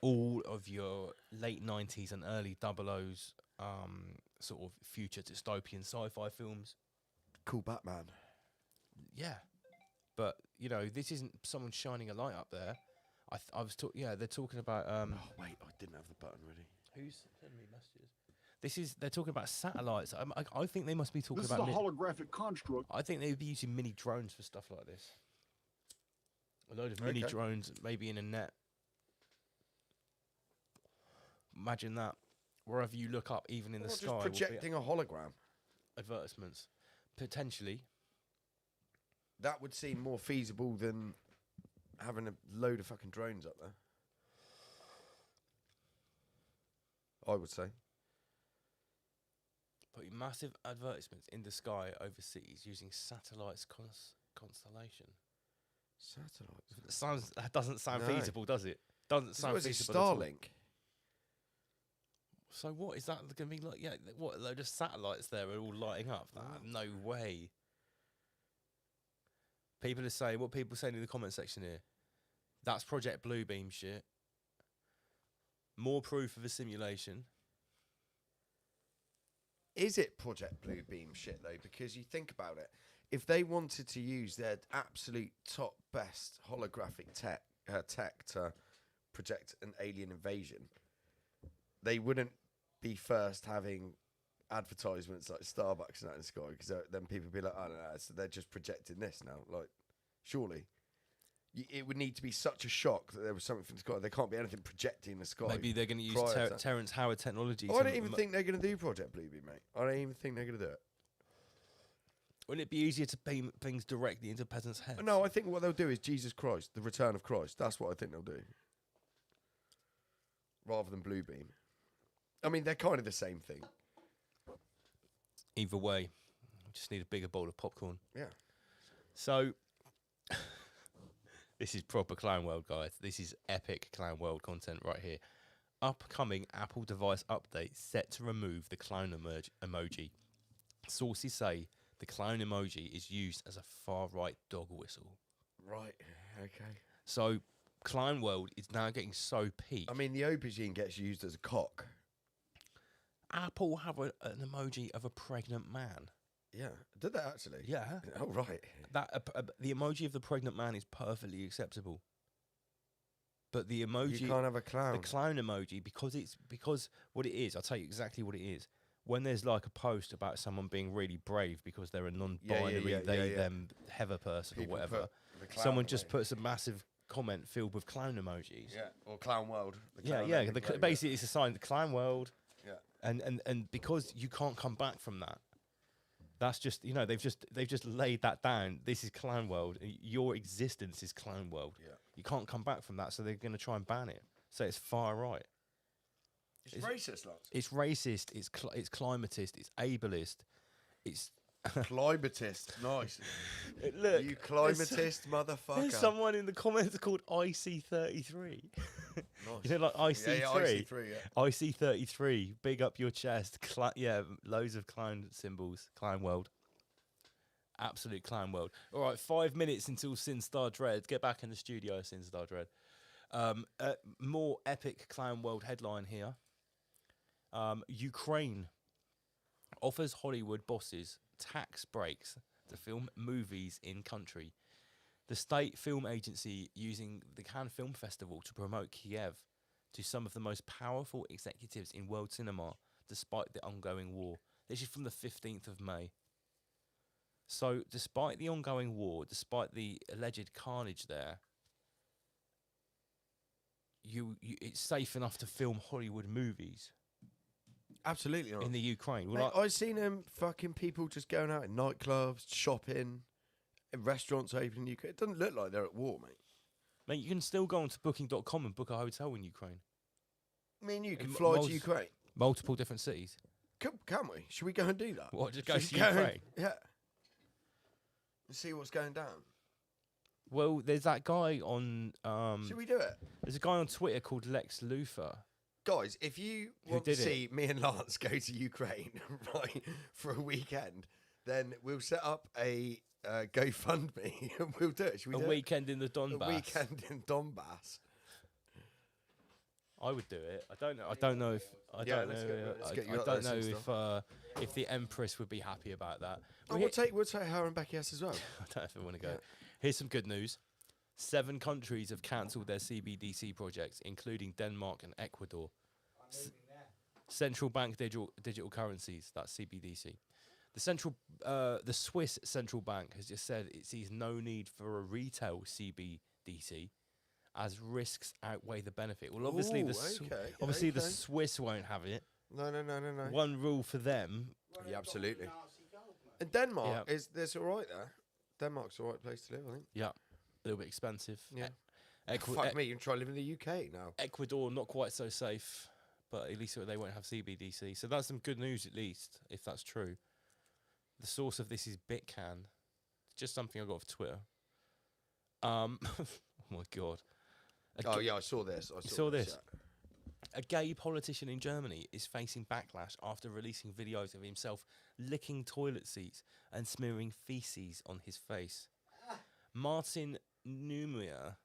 all of your late 90s and early 00s sort of future dystopian sci-fi films. Cool Batman. Yeah. But, you know, this isn't someone shining a light up there. I was they're talking about... oh, wait, I didn't have the button ready. Who's sending me messages? They're talking about satellites. I think they must be talking This about... is a holographic construct. I think they would be using mini drones for stuff like this. A load of mini drones, maybe in a net. Imagine that. Wherever you look up, even in the sky. Just projecting a hologram. Advertisements. Potentially. That would seem more feasible than having a load of fucking drones up there. I would say. Putting massive advertisements in the sky overseas using satellites constellation. Satellites. That doesn't sound feasible, does it? Doesn't sound feasible. Starlink. So what is that going to be like? Yeah, what, a load of satellites there are all lighting up? No way. People are saying, what people are saying in the comment section here, that's Project Bluebeam shit. More proof of a simulation. Is it Project Bluebeam shit though? Because you think about it, if they wanted to use their absolute top best holographic tech to project an alien invasion, they wouldn't be first having advertisements like Starbucks and that in the sky, because then people would be like, oh no, so they're just projecting this now. Like, surely it would need to be such a shock that there was something from the sky. There can't be anything projecting in the sky. Maybe they're going to use Terrence Howard technology. I don't even think they're going to do Project Bluebeam, mate. I don't even think they're going to do it. Wouldn't it be easier to beam things directly into peasants' heads? No, I think what they'll do is Jesus Christ, the return of Christ. That's what I think they'll do. Rather than Bluebeam. I mean, they're kind of the same thing. Either way, I just need a bigger bowl of popcorn. Yeah. So, this is proper Clown World, guys. This is epic Clown World content right here. Upcoming Apple device update set to remove the clown emoji. Sources say the clown emoji is used as a far-right dog whistle. Right, okay. So, Clown World is now getting so peaked. I mean, the aubergine gets used as a cock. Apple have an emoji of a pregnant man. Yeah, did they actually? Yeah. Oh, right. That the emoji of the pregnant man is perfectly acceptable. But the emoji... You can't have a clown. The clown emoji, because what it is, I'll tell you exactly what it is. When there's like a post about someone being really brave because they're a non-binary, them, Heather person People or whatever, emoji. someone just puts a massive comment filled with clown emojis. Yeah, or Clown World. Basically, it's a sign, the Clown World. Yeah. And because you can't come back from that, that's just, you know, they've just laid that down. This is Clown World. Your existence is Clown World. Yeah. You can't come back from that, so they're going to try and ban it. So it's far right. It's racist, lads. It's racist. It's climatist. It's ableist. It's climatist. Nice. Look, you climatist motherfucker. There's someone in the comments called IC33. Nice. You know, like IC3. Yeah, IC3, yeah. IC33. Big up your chest. Loads of clown symbols. Clown World. Absolute Clown World. All right, 5 minutes until SinStar Dread. Get back in the studio, SinStar Dread. More epic Clown World headline here. Ukraine offers Hollywood bosses tax breaks to film movies in country. The state film agency using the Cannes Film Festival to promote Kiev to some of the most powerful executives in world cinema, despite the ongoing war. This is from the 15th of May. So, despite the ongoing war, despite the alleged carnage there, it's safe enough to film Hollywood movies. Absolutely not. In the Ukraine. Mate, I've seen them fucking people just going out in nightclubs, shopping, in restaurants open in Ukraine. It doesn't look like they're at war, mate. Mate, you can still go onto booking.com and book a hotel in Ukraine. I mean, you can fly to Ukraine. Multiple different cities. Can we? Should we go and do that? What, just go to Ukraine? Yeah. And see what's going down. Well, there's that guy on... Should we do it? There's a guy on Twitter called Lex Luthor. Guys, if you want to see me and Lance go to Ukraine, right, for a weekend, then we'll set up a GoFundMe and we'll do it. Should we do weekend in the Donbass. A weekend in Donbass. I would do it. I don't know if I don't know if the Empress would be happy about that. We'll take her and Becky S as well. I don't know if I want to go. Yeah. Here's some good news. 7 countries have cancelled their CBDC projects, including Denmark and Ecuador. Central bank digital currencies, that's CBDC. The Swiss central bank has just said it sees no need for a retail CBDC, as risks outweigh the benefit. Well, obviously the Swiss won't have it. No. One rule for them. Yeah, absolutely. And Denmark that's all right there. Denmark's the right place to live, I think. Yeah, a little bit expensive. Yeah. Fuck me, you can try to live in the UK now. Ecuador, not quite so safe, but at least they won't have CBDC. So that's some good news, at least, if that's true. The source of this is Bitcan. It's just something I got off Twitter. Oh my God. I saw this. You saw this? Yeah. A gay politician in Germany is facing backlash after releasing videos of himself licking toilet seats and smearing feces on his face. Martin Neumeyer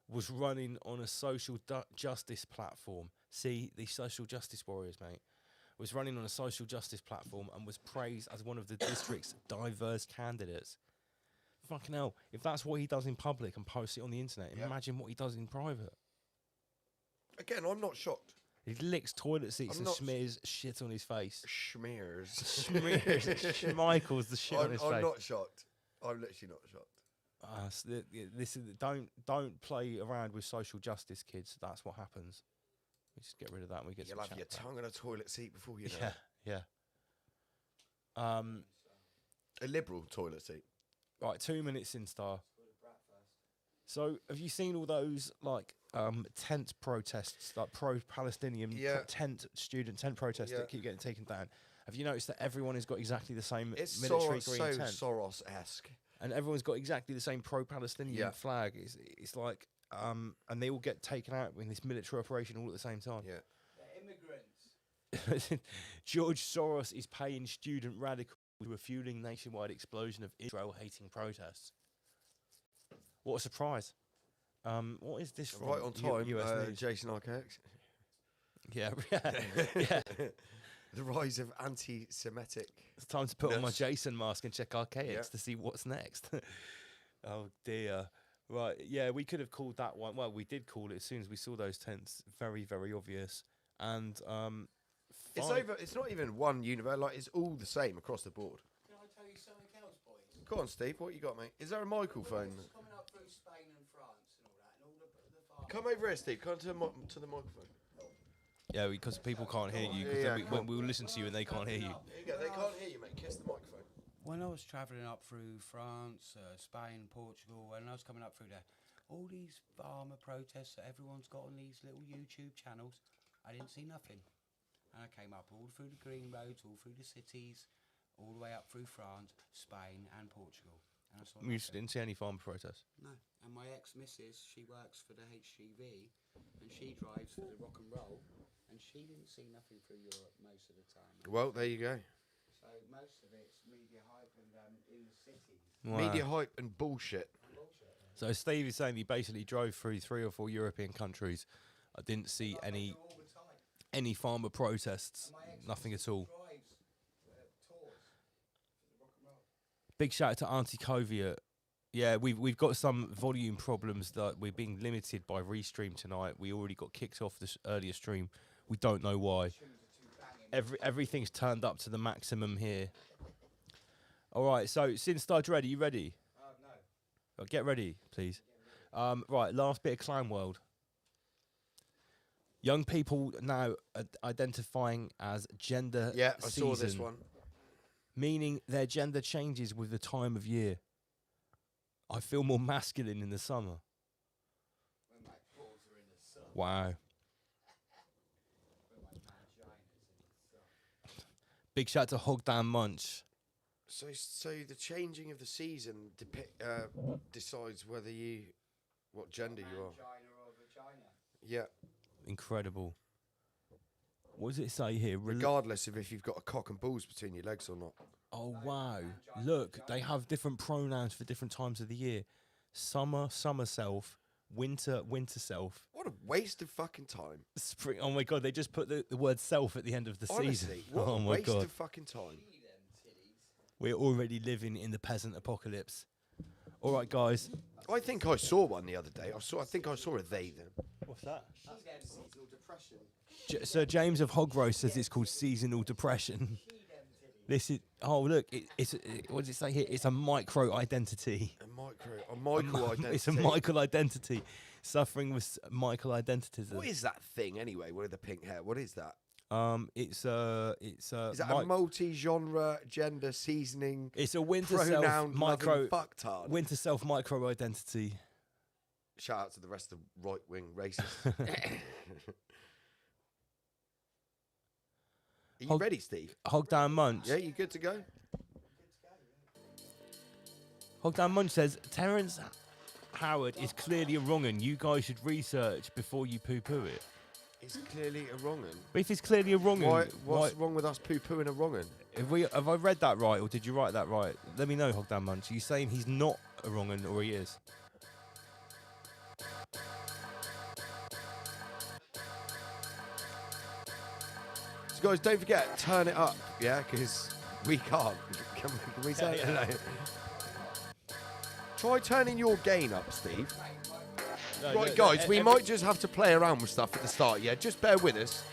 was running on a social justice platform. See, these social justice warriors, mate. Was running on a social justice platform and was praised as one of the district's diverse candidates. Fucking hell, if that's what he does in public and posts it on the internet, imagine what he does in private. Again, I'm not shocked. He licks toilet seats and smears shit on his face. Schmears. Schmeichels the shit on his face. I'm not shocked. I'm literally not shocked. Don't play around with social justice, kids. That's what happens. We just get rid of that and we get You'll have your tongue on a toilet seat before you know. Yeah. A liberal toilet seat. Right, 2 minutes in, Star. So, have you seen all those tent protests, like pro-Palestinian student tent protests that keep getting taken down? Have you noticed that everyone has got exactly the same military green tent? Soros-esque. And everyone's got exactly the same pro-Palestinian flag. It's like, and they all get taken out in this military operation all at the same time. Yeah. They're immigrants. George Soros is paying student radicals who are fueling nationwide explosion of Israel-hating protests. What a surprise. What is this from? Right on time, US News. Jason Arcax. Yeah. The rise of anti-Semitic. It's time to put on my Jason mask and check Archaics to see what's next. Oh, dear. Right, yeah, we could have called that one. Well, we did call it as soon as we saw those tents. Very, very obvious. And it's not even one universe. Like, it's all the same across the board. Can I tell you something else, boys? Go on, Steve. What you got, mate? Is there a microphone? It's coming up through Spain and France and all that, and all the farmers. Come over here, Steve. Come to the microphone. Yeah, because people can't hear you. Because we'll listen to you and they can't hear you. There you go. They can't hear you, mate. Kiss the microphone. When I was travelling up through France, Spain, Portugal, and I was coming up through there, all these farmer protests that everyone's got on these little YouTube channels, I didn't see nothing. And I came up all through the green roads, all through the cities, all the way up through France, Spain, and Portugal. And I saw You didn't see any farmer protests? No. And my ex-missus, she works for the HGV, and she drives for the rock and roll, and she didn't see nothing through Europe most of the time. Well, there you go. So most of it's media hype and in the cities. Wow. Media hype and bullshit. So Steve is saying he basically drove through 3 or 4 European countries. I didn't see any farmer protests. Nothing at all. Big shout out to Auntie Covia Yeah, we've got some volume problems that we're being limited by Restream tonight. We already got kicked off this earlier stream. We don't know why. Everything's turned up to the maximum here. All right, so since Stud's ready, you ready? No. Get ready, please. Right, last bit of Clown World. Young people now identifying as gender Yeah, I season, saw this one. meaning their gender changes with the time of year. I feel more masculine in the summer. When my balls are in the sun. Wow. When my vagina's in the sun. Big shout to Hogdown Munch. So the changing of the season decides what gender you are. Vagina or vagina. Yeah. Incredible. What does it say here? Regardless of if you've got a cock and balls between your legs or not. Oh, wow. Look, they have different pronouns for different times of the year. Summer, summer self. Winter, winter self. What a waste of fucking time. Spring. Oh, my God. They just put the word self at the end of the season. Honestly, what Oh, a my waste God. of fucking time. We're already living in the peasant apocalypse. All right, guys. I think I saw one the other day. I think I saw a they then. What's that? She's getting seasonal depression. Sir James of Hogrow says it's called seasonal depression. This is. Oh, look. What does it say here? It's a micro identity. A Michael identity. It's a Michael identity. Suffering with Michael identities. What is that thing anyway? What are the pink hair? What is that? It's a. Is that a multi-genre gender seasoning? It's a winter pronoun self micro. fucktard. Winter self micro identity. Shout out to the rest of the right-wing racists. Are you ready, Steve? Hogdown Munch. Yeah, you good to go? Hogdown Munch says Terrence Howard is clearly a wrong-un. You guys should research before you poo-poo it. It's clearly a wrong-un. But if it's clearly a wrong-un, What's wrong with us poo-pooing a wrong-un? Have I read that right, or did you write that right? Let me know, Hogdown Munch. Are you saying he's not a wrong-un, or he is? So guys, don't forget, turn it up, yeah, because we can't. Can we turn it up? Try turning your gain up, Steve. Right, guys, we might just have to play around with stuff at the start, yeah? Just bear with us.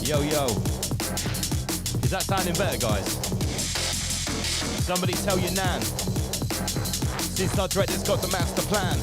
Yo, yo. Is that sounding better, guys? Somebody tell your nan. Since our director's got the master plan.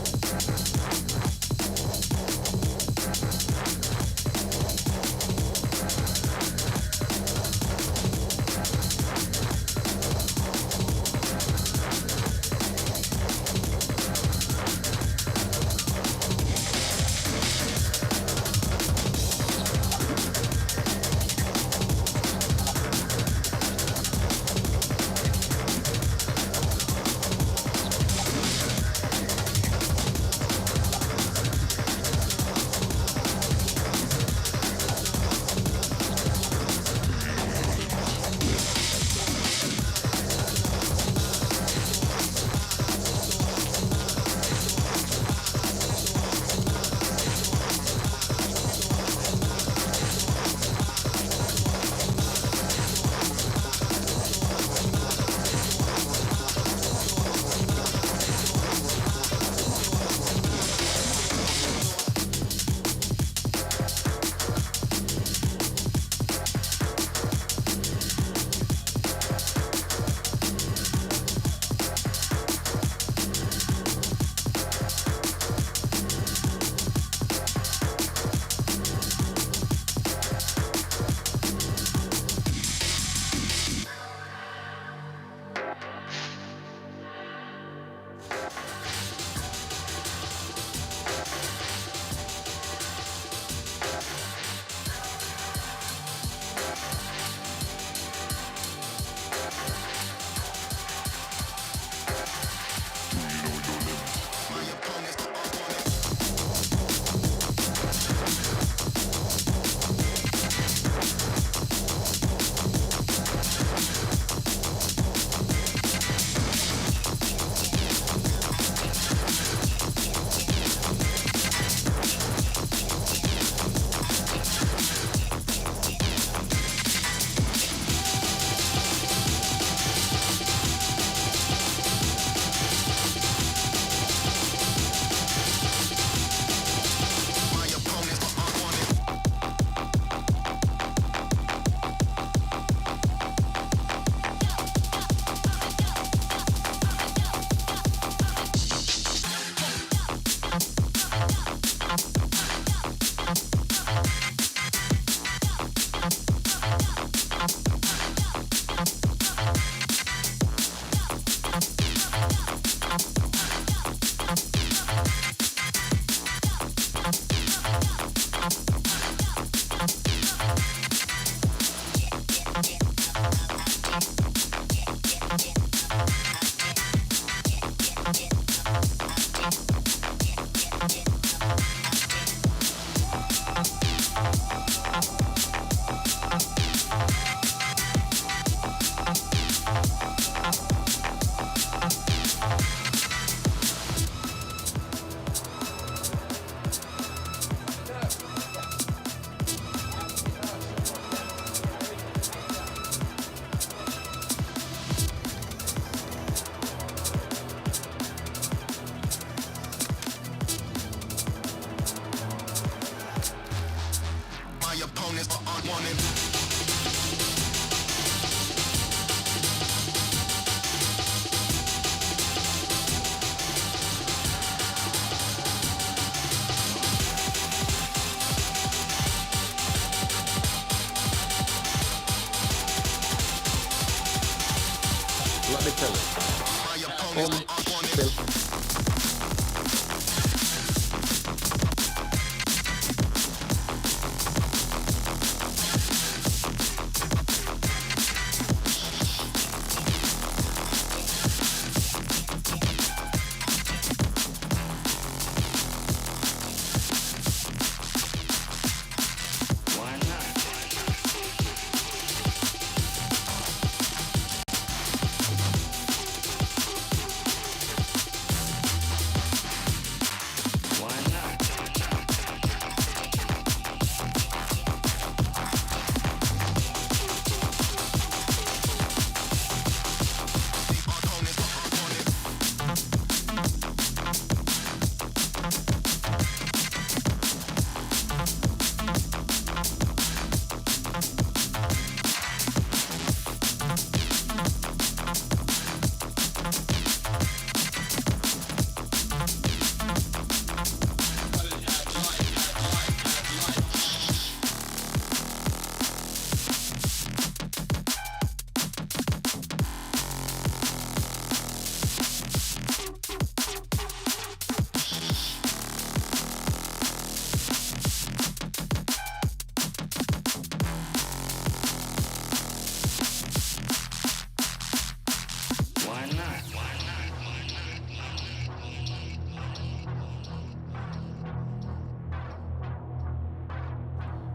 Let me tell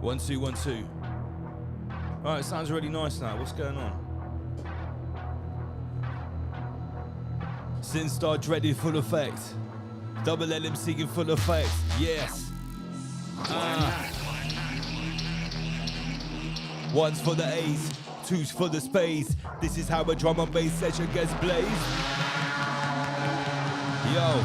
One, two, 1, 2. Right, it sounds really nice now. What's going on? Sinstar dreaded full effect. Double LMC in full effect. Yes. One's for the A's, two's for the space. This is how a drum and bass session gets blazed. Yo.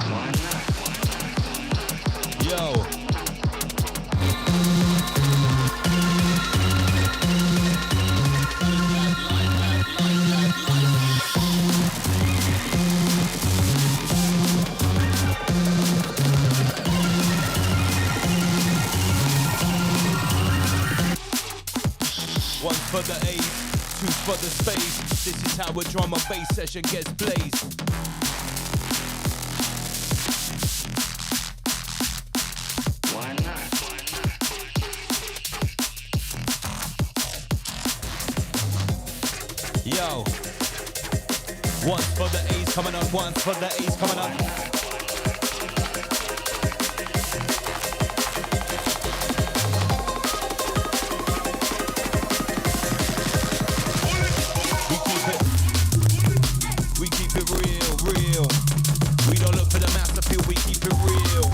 One's for the A's, two's for the space. This is how a drum and bass session gets blazed. Why not? Yo. One's for the A's coming up, one's for the A's coming up. We keep it real. We don't look for the mass appeal, we keep it real.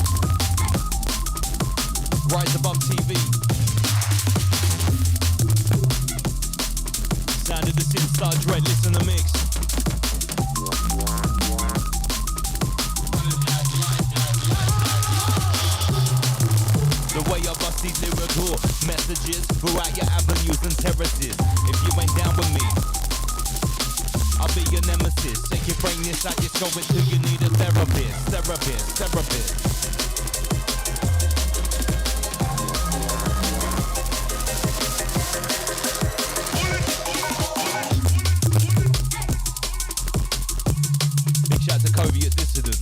Rise above TV. Sound of the Sinstar dread, listen to mix. The way I bust these lyrical messages throughout your avenues and terraces. If you ain't down with me, I'll be your nemesis. Take your brain inside your skull until you need a therapist. Big shout to Kobe at Dissident.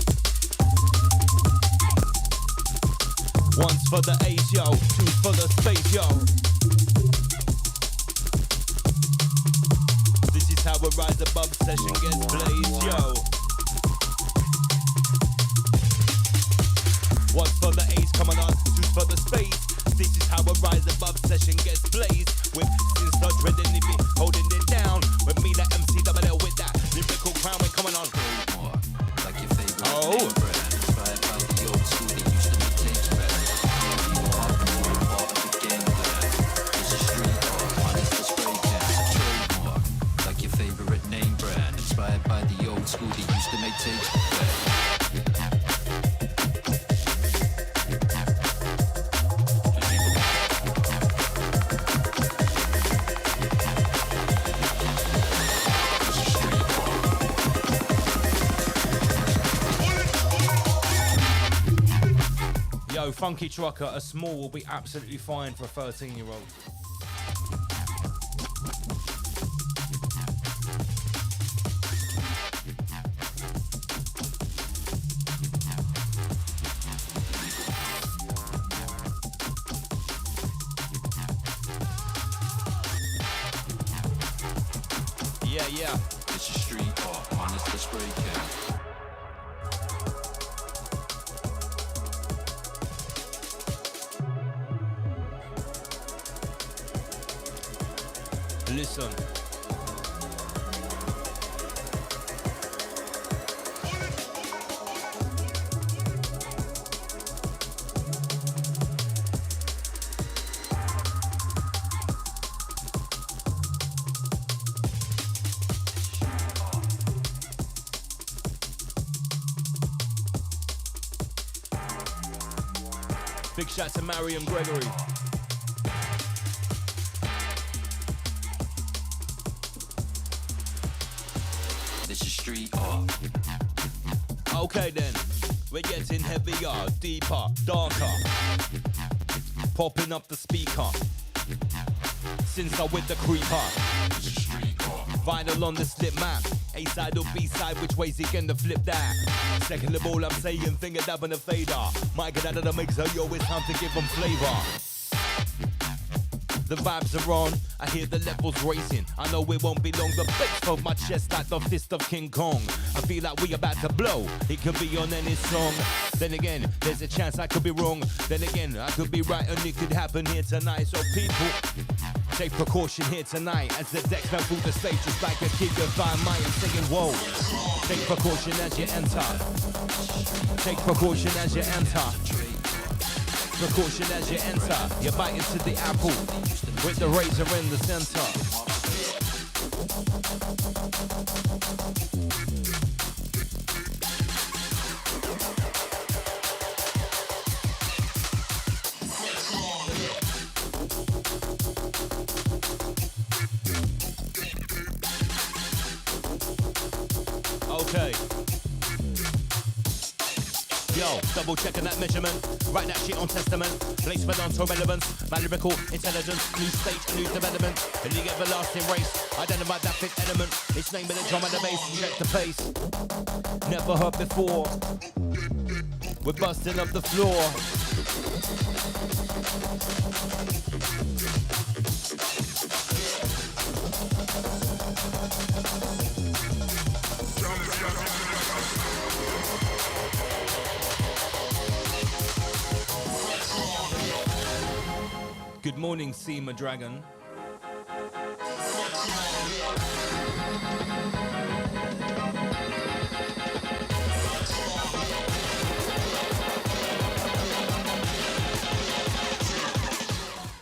One's for the A's, yo. Two's for the space, yo. This is how a rise above session gets blazed, yo. One's for the A's coming on, two's for the space. This is how a rise above session gets blazed. With Sinstar dreading it, holding it down. With me, that MC double L with that lyrical crown, we're coming on. Like your favorite name brand, inspired by the old school that used to make tapes better. You are part of the game plan. It's a street art, honest for spray cans, a trademark. Like your favorite name brand, inspired by the old school that used to make tapes better. Yo, Funky Trucker, a small will be absolutely fine for a 13-year-old. Yeah, yeah. It's a street art, man, it's the spray can. Listen. Big shout to Mariam Gregory. This is street art. Okay then, we're getting heavier, deeper, darker. Popping up the speaker. Since I'm with the creeper. This is street art. Vinyl on the slip map. A-side or B-side, which way's he gonna flip that? Second of all, I'm saying finger dabbing a fader. Might get out of the mixer, yo, it's time to give them flavor. The vibes are on, I hear the levels racing. I know it won't be long, the bass of my chest like the fist of King Kong. I feel like we about to blow, it could be on any song. Then again, there's a chance I could be wrong. Then again, I could be right and it could happen here tonight. So people, take precaution here tonight. As the decks run through the stage, just like a kid with dynamite. I'm singing, whoa. Take precaution as you enter. Take precaution as you enter. Precaution as you enter. You bite into the apple with the razor in the center. Okay. Yo, double checking that measurement. Write that shit on testament. Placement onto relevance. My lyrical intelligence. New stage, new development. A league everlasting race. Identify that fifth element. It's name of the drum and the bass. Check the pace. Never heard before. We're busting up the floor. Good morning, Seema Dragon.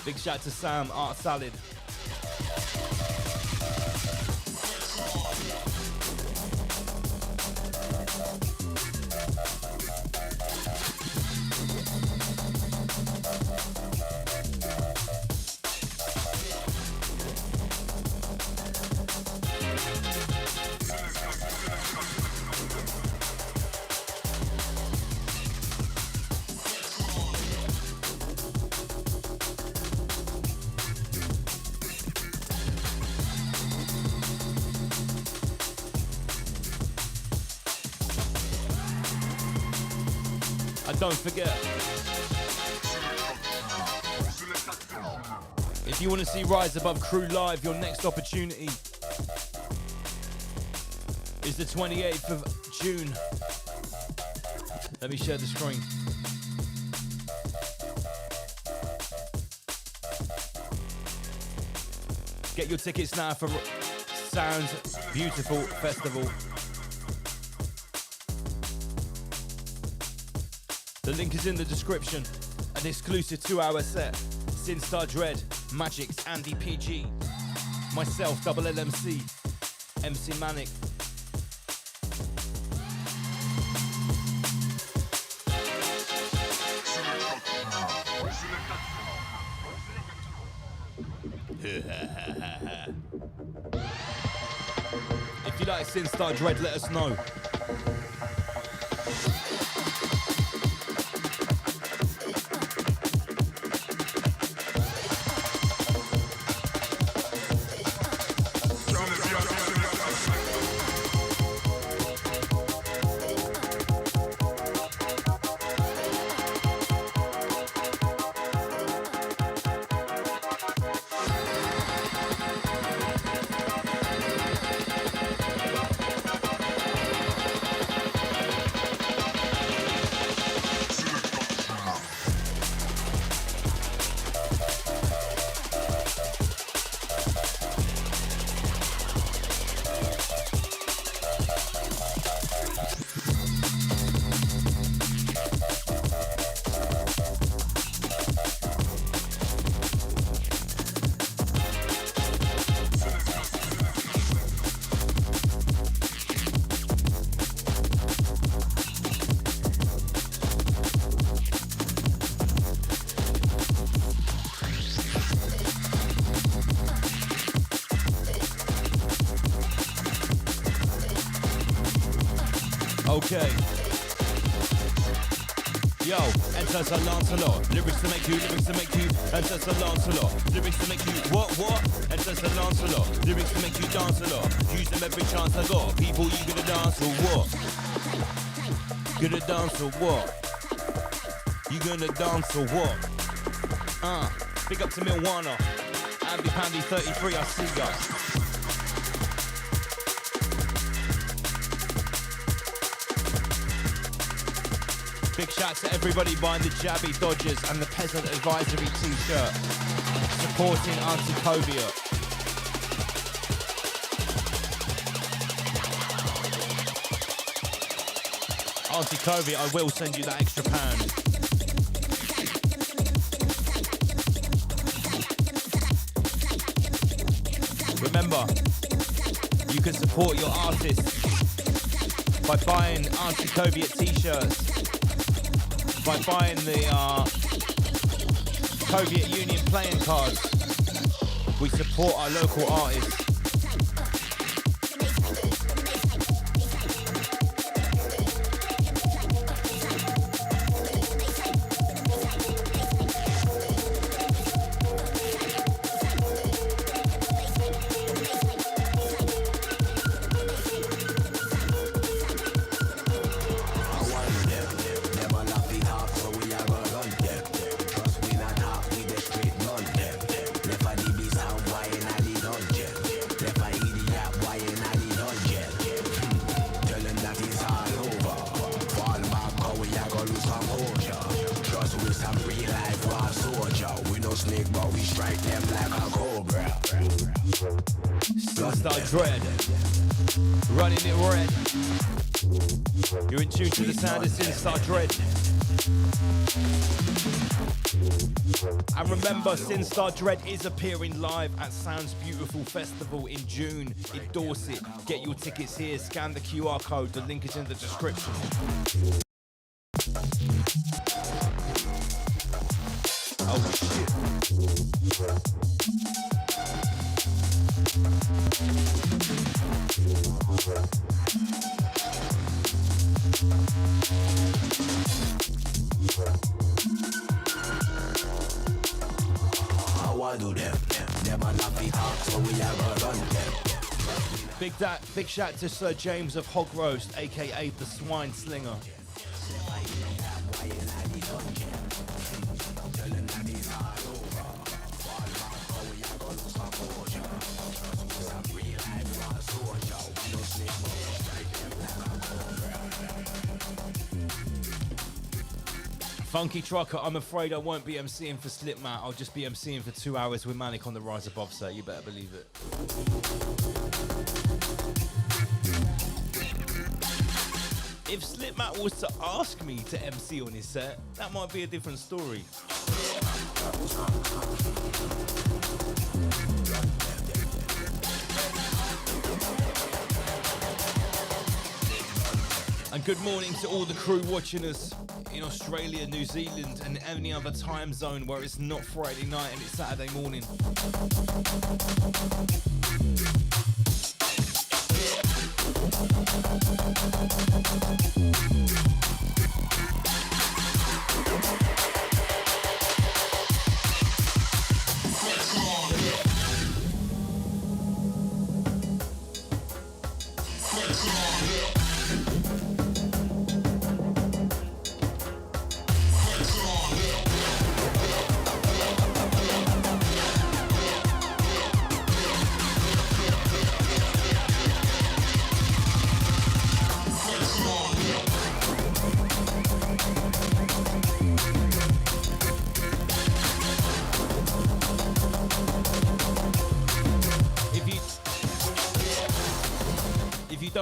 Big shout to Sam, Art Salad. Don't forget, if you want to see Rise Above Crew live, your next opportunity is the 28th of June. Let me share the screen. Get your tickets now for Sounds Beautiful Festival. The link is in the description. An exclusive 2-hour set. Sinstar Dread, Magix, Andy PG, myself, Double LMC, MC Manic. If you like Sinstar Dread, let us know. Okay. Yo, enter Sir Lancelot. Lyrics to make you, enter Sir Lancelot. Lyrics to make you, what? Enter Sir Lancelot. Lyrics to make you dance a lot. Use them every chance I got. People, you gonna dance or what? Gonna dance or what? You gonna dance or what? Big up to Milwana. Andy Pandy 33, I see ya. Big shout to everybody buying the Jabby Dodgers and the Peasant Advisory t-shirt. Supporting Auntie Covia. Auntie Covia, I will send you that extra pound. Remember, you can support your artists by buying Auntie Covia t-shirts, by buying the Soviet Union playing cards. We support our local artists. Remember, Sinstar Dread is appearing live at Sounds Beautiful Festival in June in Dorset. Get your tickets here, scan the QR code, the link is in the description. Oh shit. Big shout to Sir James of Hog Roast, aka the Swine Slinger. Funky Trucker, I'm afraid I won't be MCing for Slipmat. I'll just be MCing for 2 hours with Manic on the Rise Above set. You better believe it. If Slipmat was to ask me to MC on his set, that might be a different story. And good morning to all the crew watching us in Australia, New Zealand, and any other time zone where it's not Friday night and it's Saturday morning.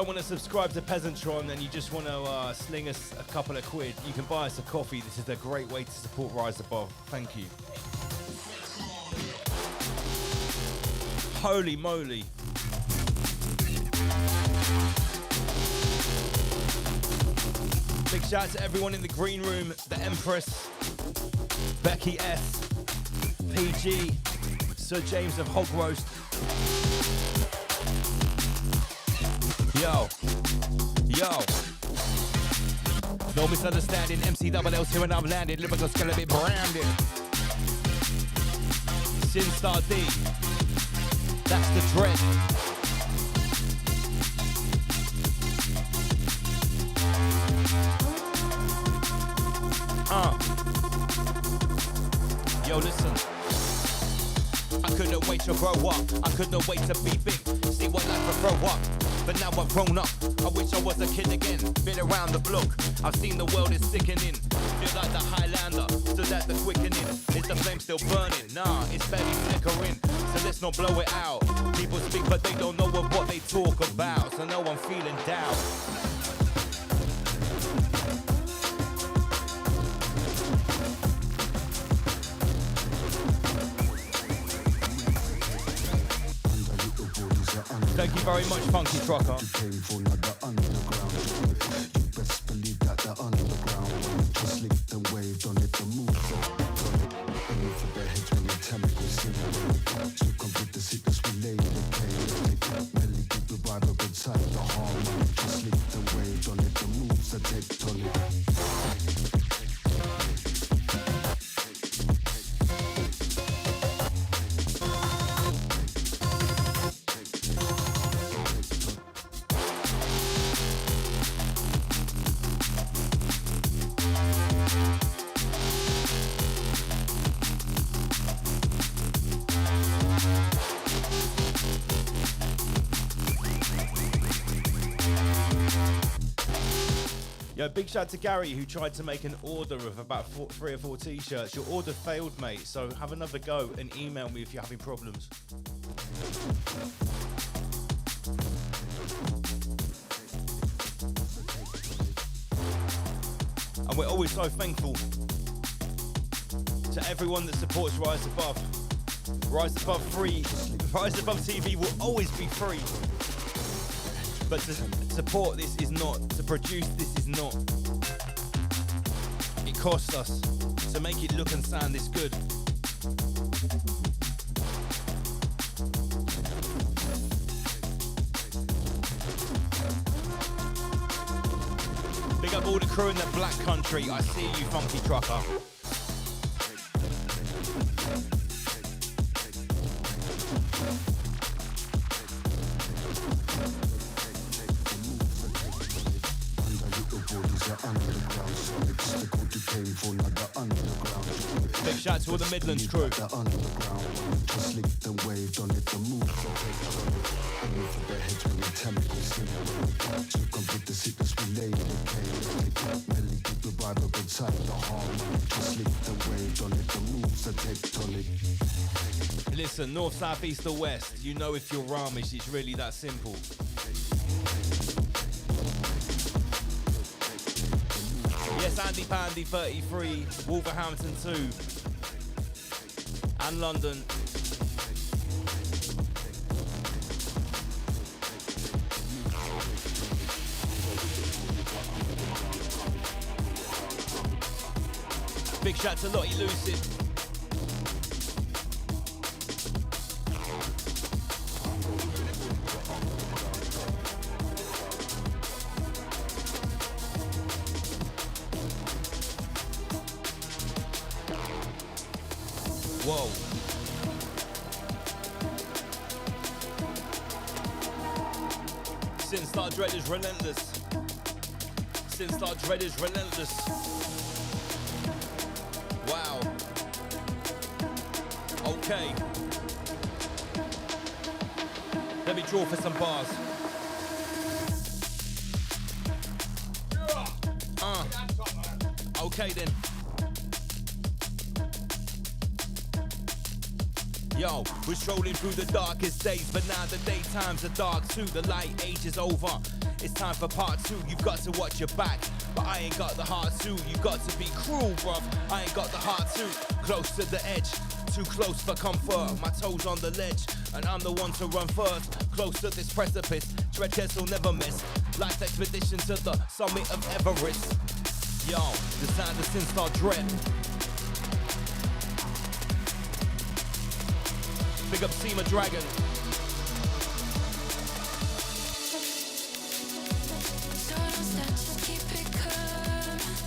Want to subscribe to Peasantron and you just want to sling us a couple of quid, you can buy us a coffee. This is a great way to support Rise Above. Thank you. Holy moly. Big shout out to everyone in the green room, the Empress, Becky S, PG, Sir James of Hog Roast. Yo, No misunderstanding, MC-double-L's here and I've landed. Lyrical skill a bit branded. Sinstar D. That's the dread. Yo, listen. I couldn't wait to grow up. I couldn't wait to be big. See what life would throw up. But now I've grown up. I wish I was a kid again. Been around the block. I've seen the world is sickening. Feel like the Highlander. Stood at the quickening. Is the flame still burning? Nah, it's barely flickering. So let's not blow it out. People speak but they don't know what they talk about. So no, I'm feeling down. Thank you very much, Funky Trucker. Best believe that the underground just licked and waved on it, the move for their heads when the chemical scene. Took on with the sickness we laid in the cave. Melody keep the vibe up inside the harmony. Just licked and waved on it, the moves are tectonic. Yo, big shout out to Gary who tried to make an order of about 3 or 4 t-shirts. Your order failed, mate, so have another go and email me if you're having problems. And we're always so thankful to everyone that supports Rise Above. Rise Above free. Rise Above TV will always be free. But to support this is not. To produce this is not. It costs us to make it look and sound this good. Big up all the crew in the Black Country. I see you, Funky Trucker. Big shout out to all the Midlands crew. Just licked and waved on it, the move for their heads when the chemical scene. Took on with the sickness we laid in the cave. Melody keep the vibe up inside the harmony. Just licked and waved on it, the moves are tectonic. Listen, north, south, east or west, you know if you're Ramesh, it's really that simple. Yes, Andy Pandy 33, Wolverhampton 2, and London. Big shout to Lottie Lucid. Whoa. Sinstar Dread is relentless. Sinstar Dread is relentless. Wow. Okay. Let me draw for some bars. Okay then. Yo, we're strolling through the darkest days, but now the daytimes are dark too. The light age is over. It's time for part 2. You've got to watch your back, but I ain't got the heart to. You got to be cruel, bruv. I ain't got the heart to. Close to the edge, too close for comfort. My toes on the ledge, and I'm the one to run first. Close to this precipice, tread chest will never miss. Life's expedition to the summit of Everest. Yo, the sound of Sinstar Dread. Big up Seema Dragon. So don't stop, just keep it calm.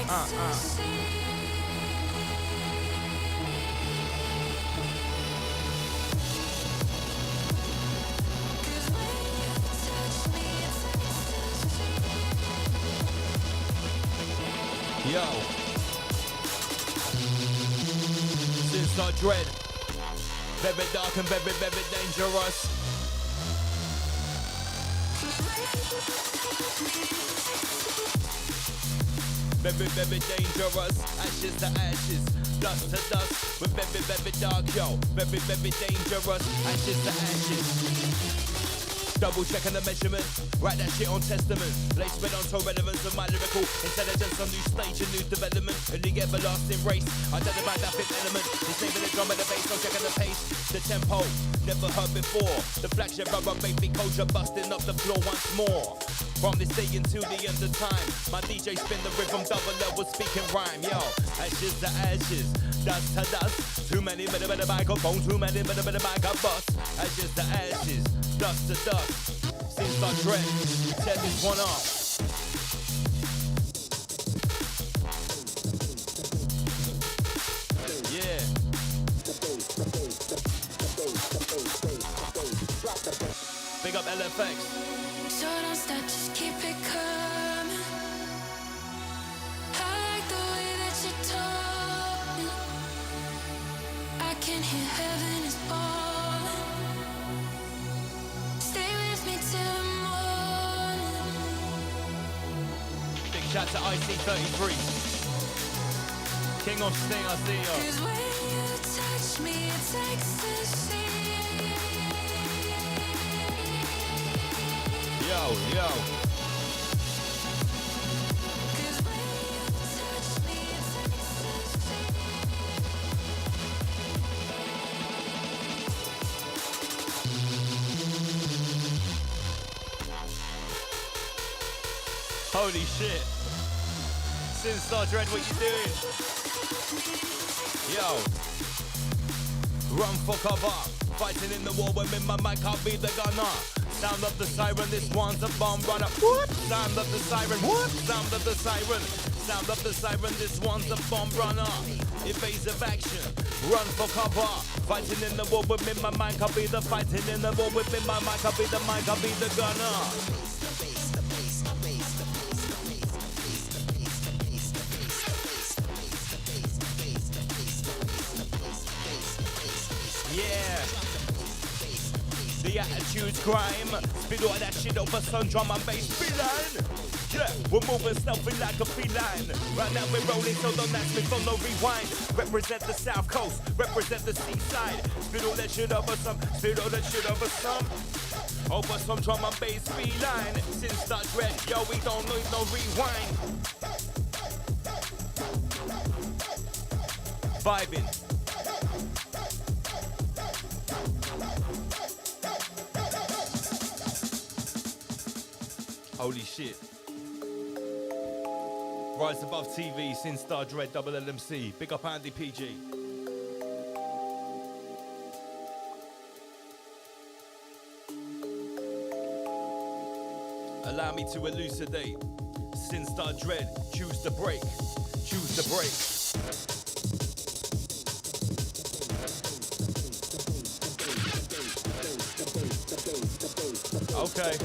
Yo. Since our dread, very dark and very, very dangerous. Very, very dangerous. Ashes to ashes, dust to dust. We're very, very dark, yo. Very, very dangerous. Ashes to ashes. Double checking the measurement, write that shit on testament. Placement on to relevance of my lyrical intelligence on new stage and new development. In the everlasting race, identify that fifth element. It's naming the drum and the bass, no checking the pace. The tempo, never heard before. The flagship rubber baby culture busting up the floor once more. From this day until the end of time, my DJ spin the rhythm, double level speaking rhyme. Yo, ashes to ashes, dust to dust. Too many better microphone, too many better microbusts. Ashes to ashes, dust to dust. Since I dread, set this one up. Yeah. Big up LFX. So don't stop, just keep it coming. I like the way that you talk. I can hear heaven is falling. Stay with me till morning. Big shout to IC33. King of Sting, I see you. 'Cause when you touch me, it's ecstasy. Yo, yo. 'Cause when you touch me, it's ecstasy. Holy shit. Sin Star Dread, what you doing? Yo. Run for cover. Fighting in the war when in my mic, I'll be the gunner. Sound of the siren, this one's a bomb runner. What? Sound of the siren. What? Sound of the siren. Sound of the siren, this one's a bomb runner. Evasive action. Run for cover. Fighting in the war with in my mic, I'll be the fighting in the war with in my mic, I'll be the mic, I'll be the gunner. Yeah. The attitude's crime. Spit all that shit over some drum and bass feline. Yeah, we're moving stealthy like a feline. Right now we're rolling, so don't ask me for no rewind. Represent the south coast, represent the seaside. Spit all that shit over some, spit all that shit over some. Over some drum and bass feline. Since that dread, yo, we don't need no rewind. Vibing. Holy shit. Rise Above TV, Sin Star Dread, Double LMC. Big up Andy PG. Allow me to elucidate. Sin Star Dread, choose the break. Choose the break. Okay.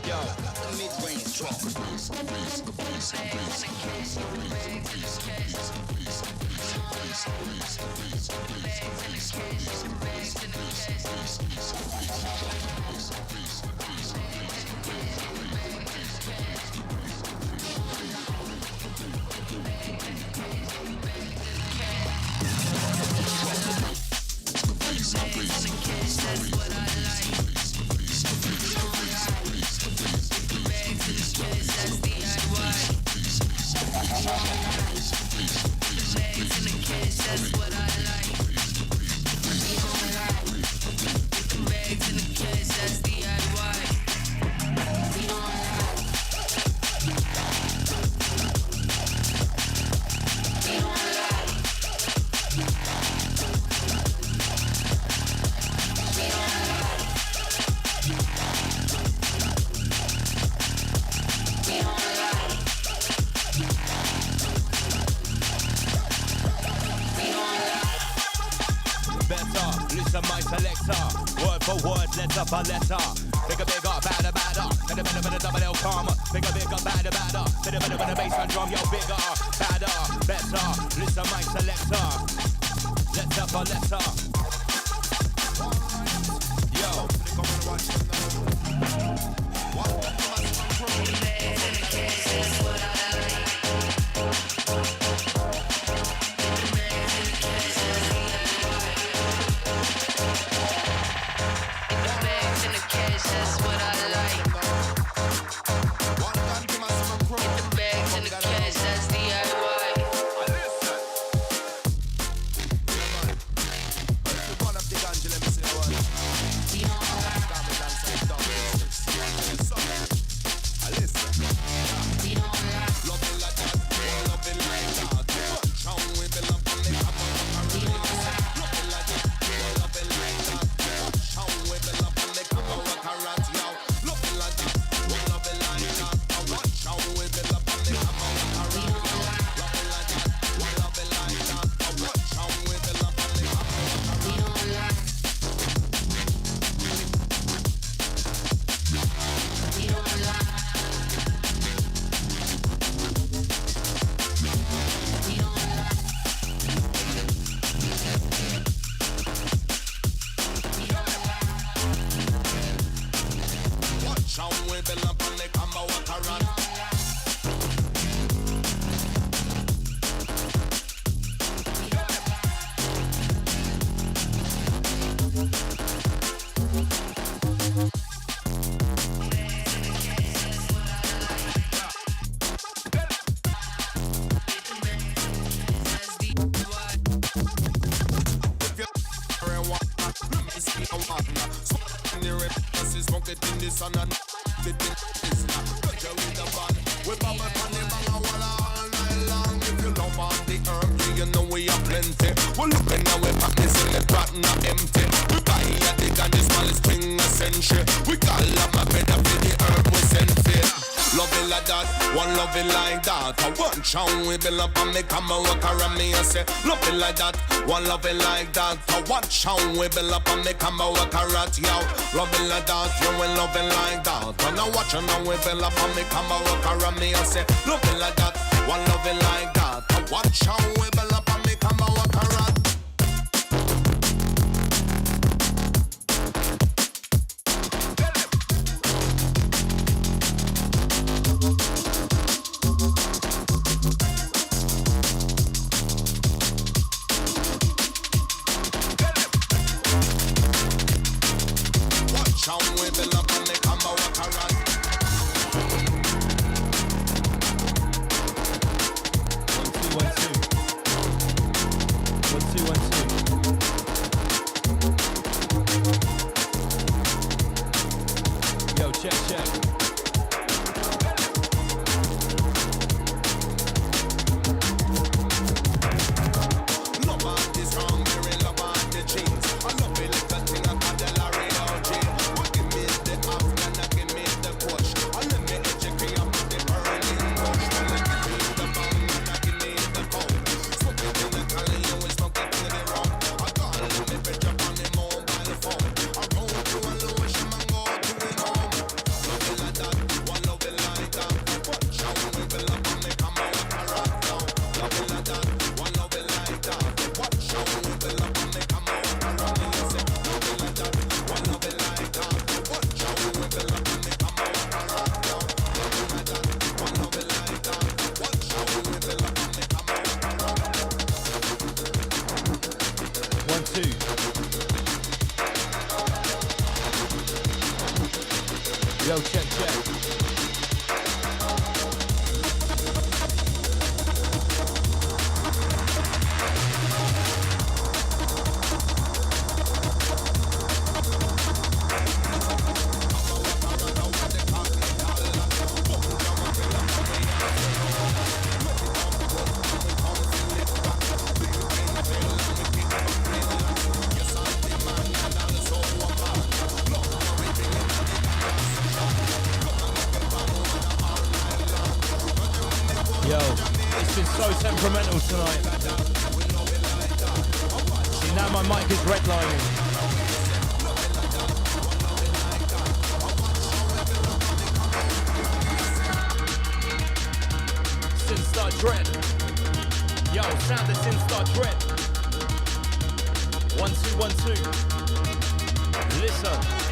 Yo, mid-range drop. Bags in the cash, that's let's up a letter. Bigger, badder, better, double L karma. Bigger, badder, better, when the bass and drum, yo, bigger, badder, better. Listen, my selector. Let's up a letter. Yo. That's what I like. The bags and the cash, that's DIY. Chow we build up and me come and walk around me and say love it like that, one love it like that. So watch how we build up and me come and walk around yo. Love it like that, you will love it like that. And now watch and now we build up and me come and walk around me and say love it like that, one love it like that. So watch how we build up and me come and walk around. Yo, check. Yo, it's been so temperamental tonight. See, now my mic is redlining. dread. Yo, sound that's in Star Dread. 1 2 1 2. Listen.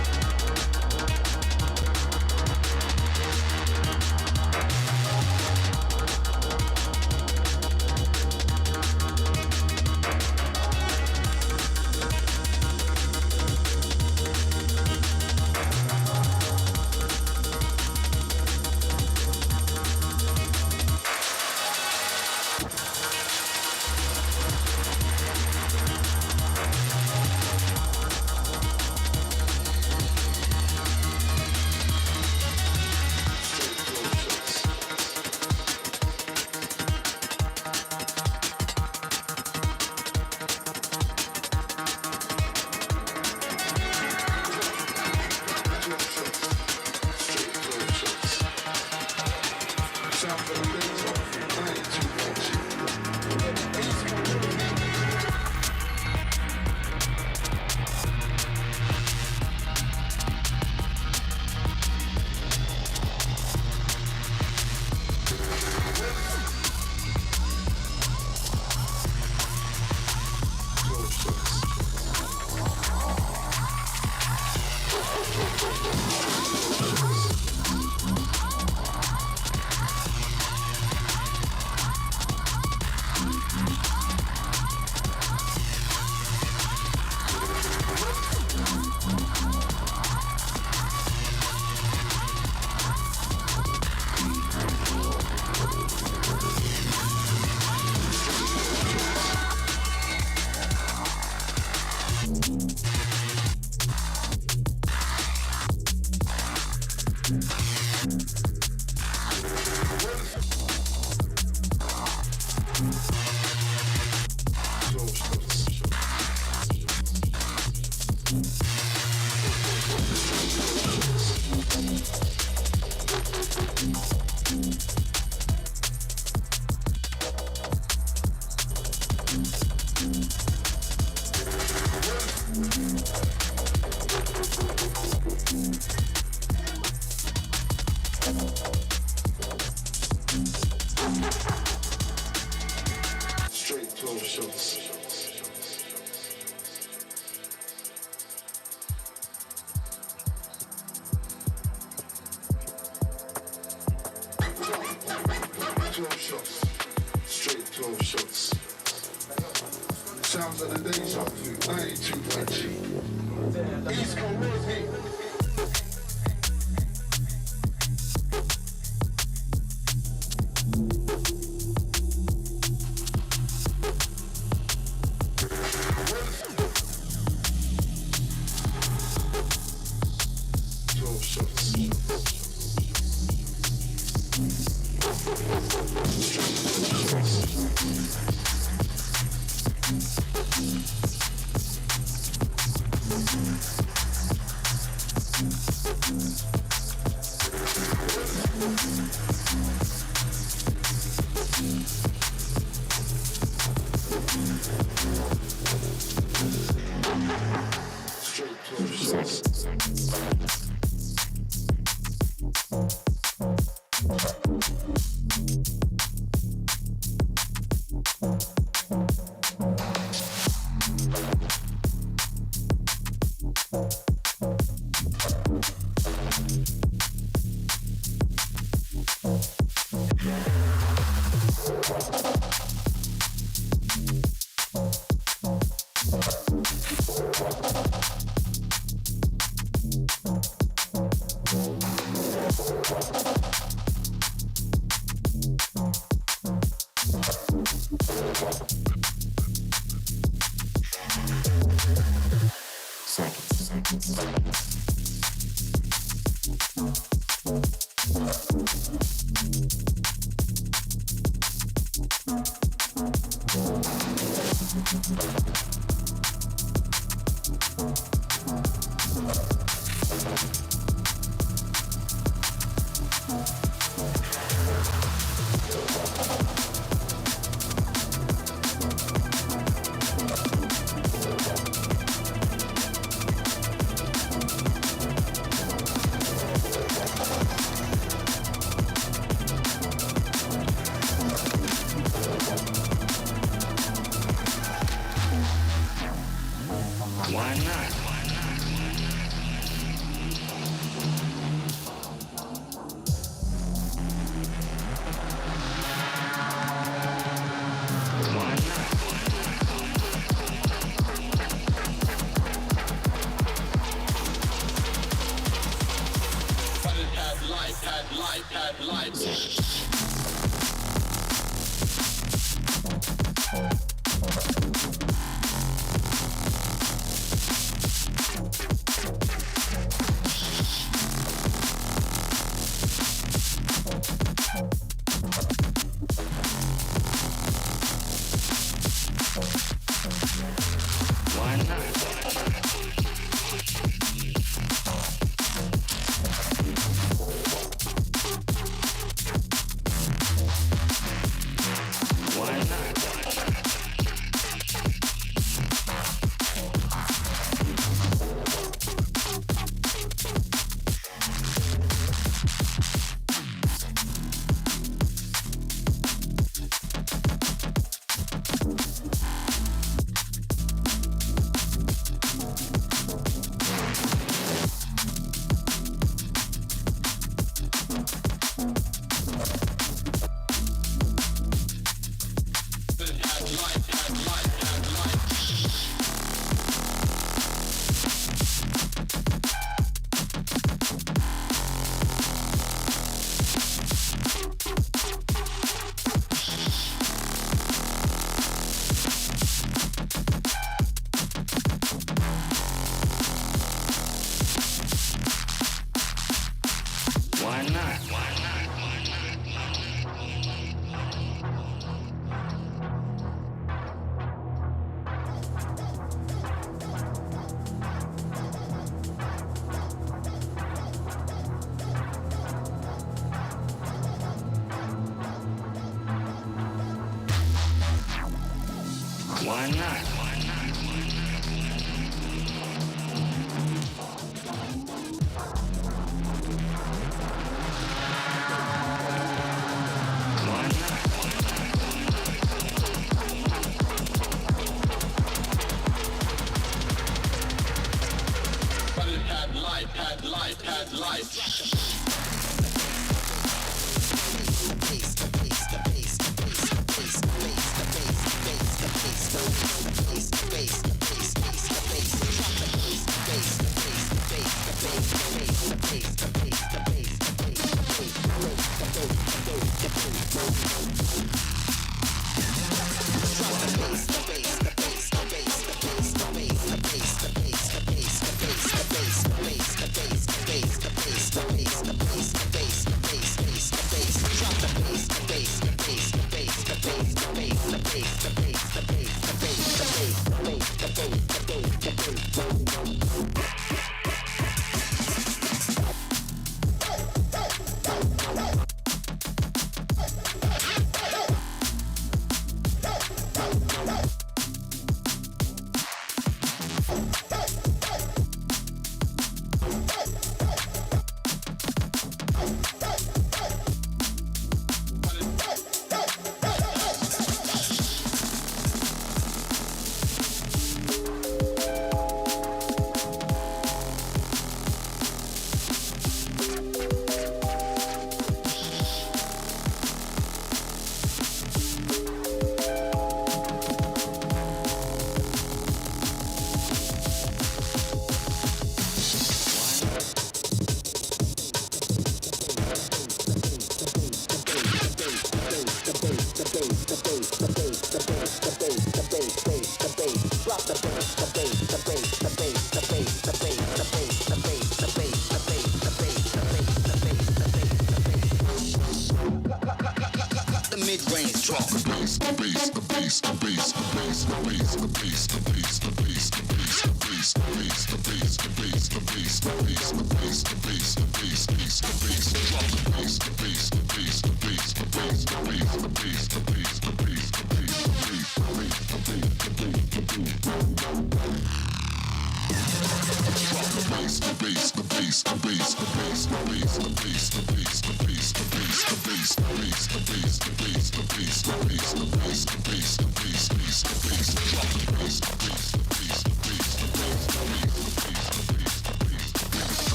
Why not?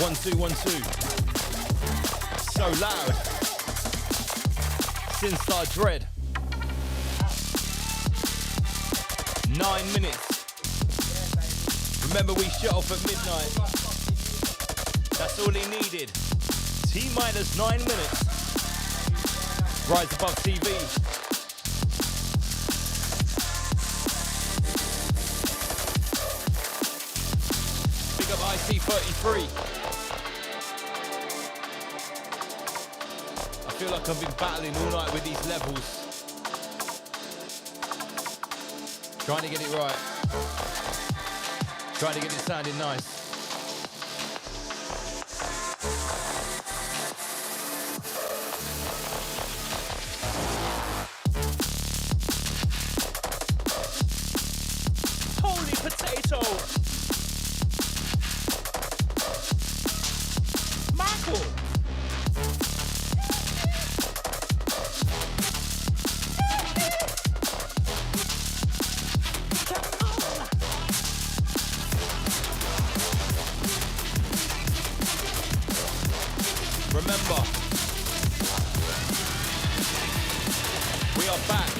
1 2 1 2. So loud. Sinstar Dread. 9 minutes. Remember, we shut off at midnight. That's all he needed. T-minus 9 minutes. Rise Above TV. Big up IC33. I feel like I've been battling all night with these levels. Trying to get it right. Trying to get it sounding nice. Holy potato! Michael! Remember, we are back.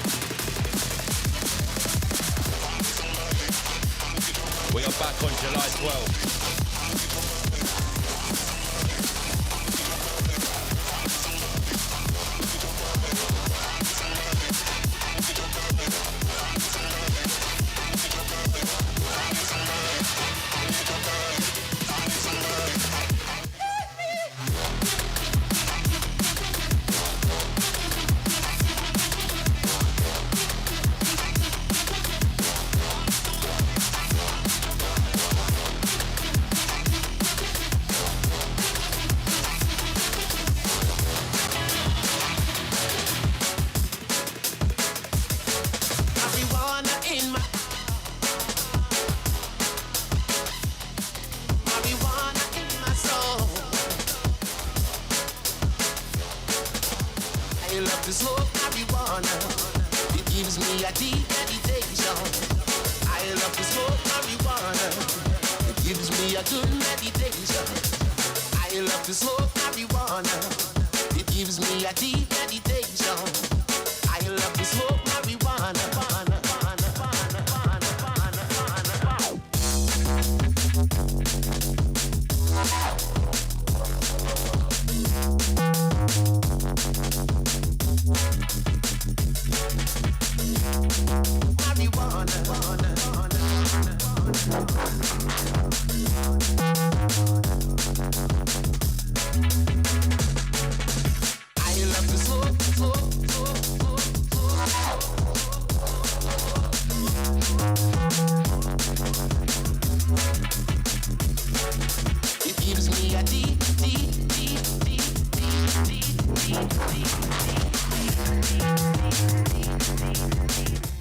We are back on July 12th.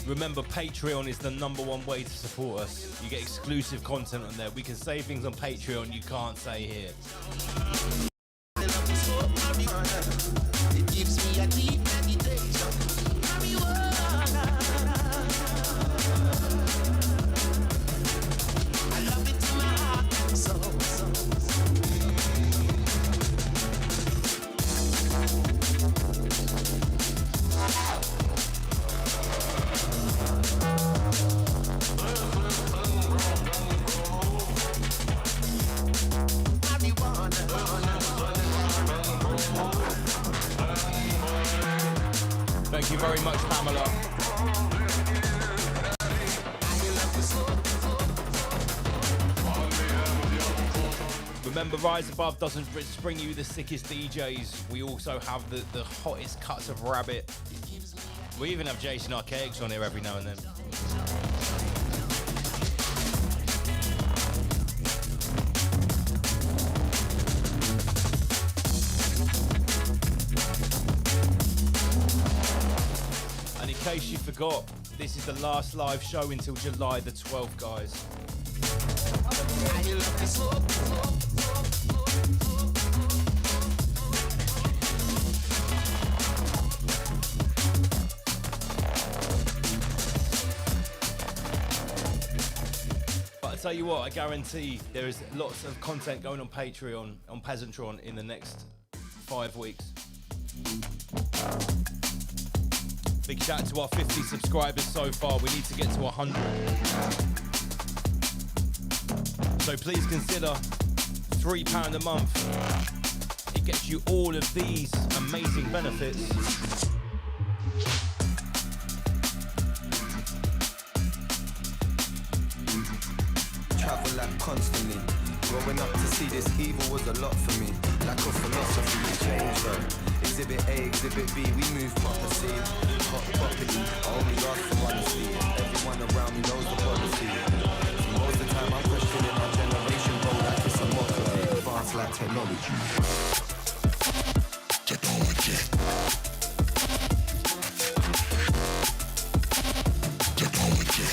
Remember, Patreon is the #1 way to support us. You get exclusive content on there. We can say things on Patreon you can't say here. It gives me a deep meditation. I love it in my heart and soul. Thank you very much, Pamela. Remember, Rise Above doesn't bring you the sickest DJs. We also have the hottest cuts of Rabbit. We even have Jason Archaics on here every now and then. And in case you forgot, this is the last live show until July the 12th, guys. tell you what, I guarantee there is lots of content going on Patreon, on Peasantron in the next 5 weeks. Big shout out to our 50 subscribers so far. We need to get to 100. So please consider £3 a month. It gets you all of these amazing benefits. Travel like constantly. Growing up to see this evil was a lot for me. Lack of philosophy, change though. Exhibit A, Exhibit B, we move proper, see. Hot property, I only ask for honesty. Everyone around me knows the policy. So most of the time I'm questioning our generation, bro, like it's a mockery. Advanced like technology. Technology. Technology.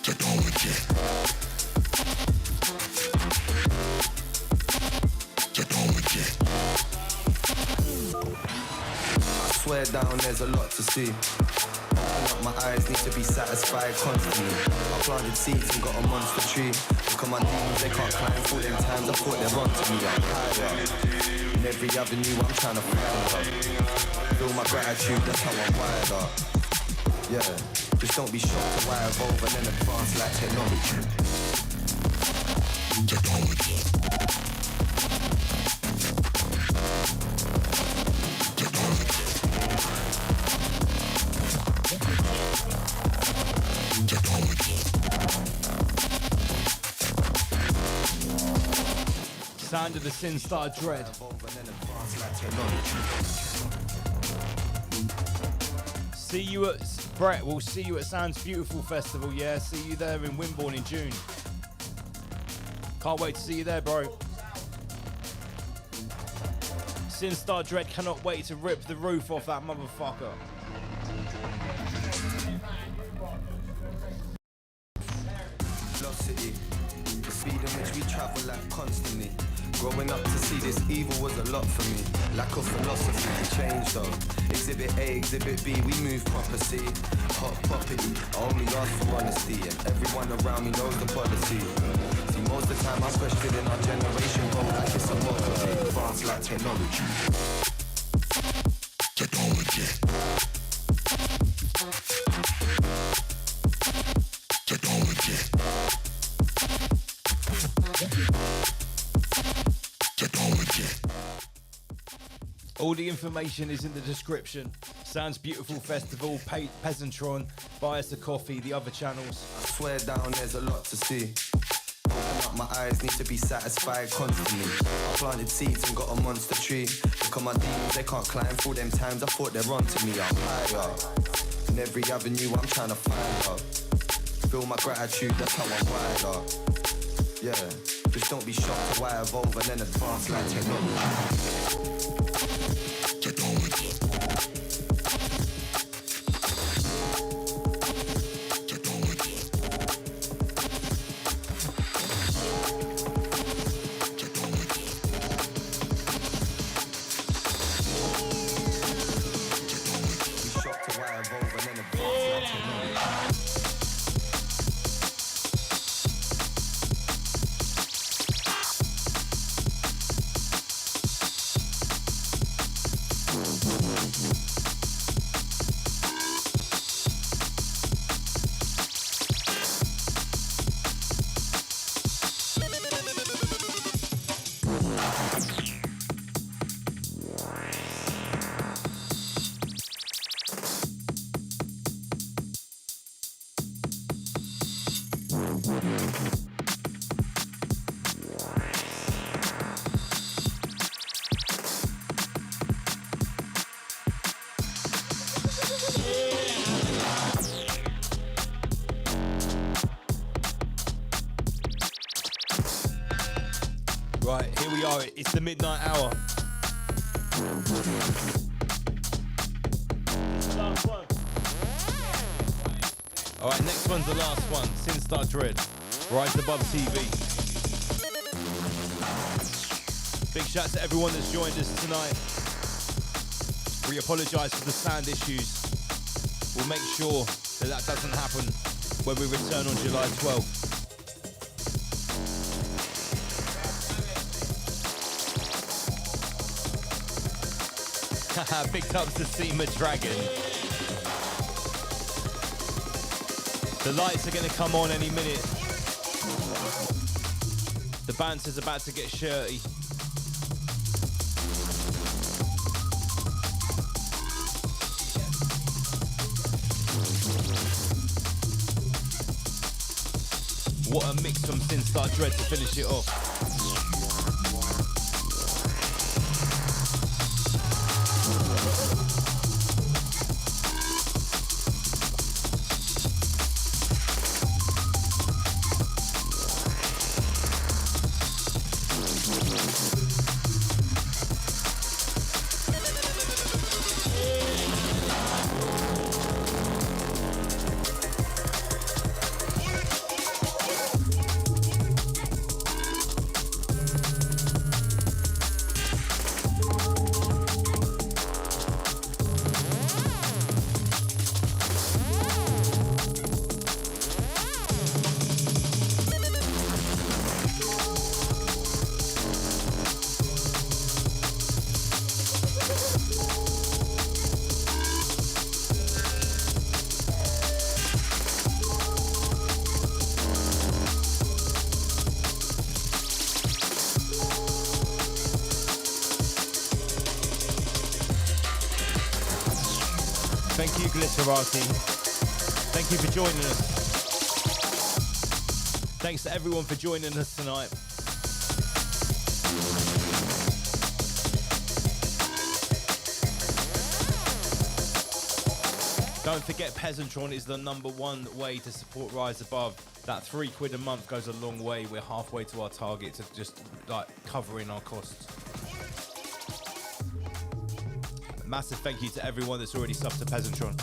Technology. Technology. I swear down, there's a lot to see. Open up my eyes, need to be satisfied constantly. I planted seeds and got a monster tree. Look at my demons, they can't climb through them times. I thought they're onto me, I'm higher. In every avenue, I'm trying to find her. Feel my gratitude, that's how I'm wired up. Yeah, just don't be shocked to why I evolve and then advance like technology. Technology. Sound of the Sin Star Dread. See you at Brett. We'll see you at Sounds Beautiful Festival. Yeah, see you there in Wimborne in June. Can't wait to see you there, bro. Sin Star Dread cannot wait to rip the roof off that motherfucker. Velocity, the speed in which we travel like constantly. Growing up to see this evil was a lot for me. Lack of philosophy, change though. Exhibit A, Exhibit B, we move proper, see. Hot property, I only ask for honesty. And everyone around me knows the policy. See, most of the time I'm questioning our generation, bro, like it's a mockery. Advanced like technology. Technology. Technology. Technology. All the information is in the description. Sounds Beautiful Festival, Peasantron, buy us a coffee, the other channels. I swear down, there's a lot to see. Open up my eyes, need to be satisfied constantly. I planted seeds and got a monster tree. Look at my demons, they can't climb through them times. I thought they're onto me, I'm higher. In every avenue, I'm trying to find her. Feel my gratitude, that's how I'm wired up. Yeah, just don't be shocked to why I evolve and then advance like technology. Technology. Right, here we are. It's the midnight hour. Last one. All right, next one's the last one. Sin Star Dread. Rise Above TV. Big shout to everyone that's joined us tonight. We apologise for the sound issues. We'll make sure that that doesn't happen when we return on July 12th. Big ups to Seema Dragon. The lights are going to come on any minute. The bouncer's about to get shirty. What a mix from Sin Star Dread to finish it off. Thank you, Glitterati. Thank you for joining us. Thanks to everyone for joining us tonight. Don't forget, Peasantron is the #1 way to support Rise Above. That £3 a month goes a long way. We're halfway to our target to just like covering our costs. Massive thank you to everyone that's already subbed to Peasantron.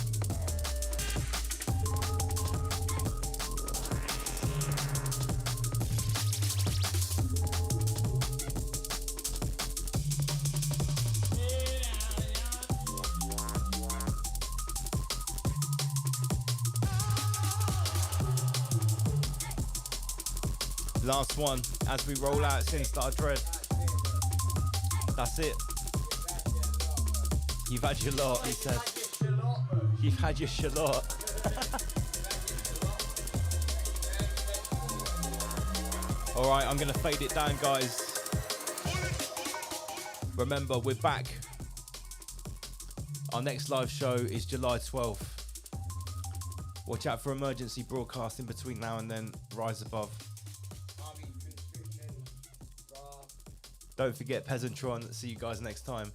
Last one as we roll out Sin Star Dread. That's it. You've had your lot, he said. You've had your shallot. Alright, I'm going to fade it down, guys. Remember, we're back. Our next live show is July 12th. Watch out for emergency broadcast in between now and then. Rise Above. Don't forget Peasantron. See you guys next time.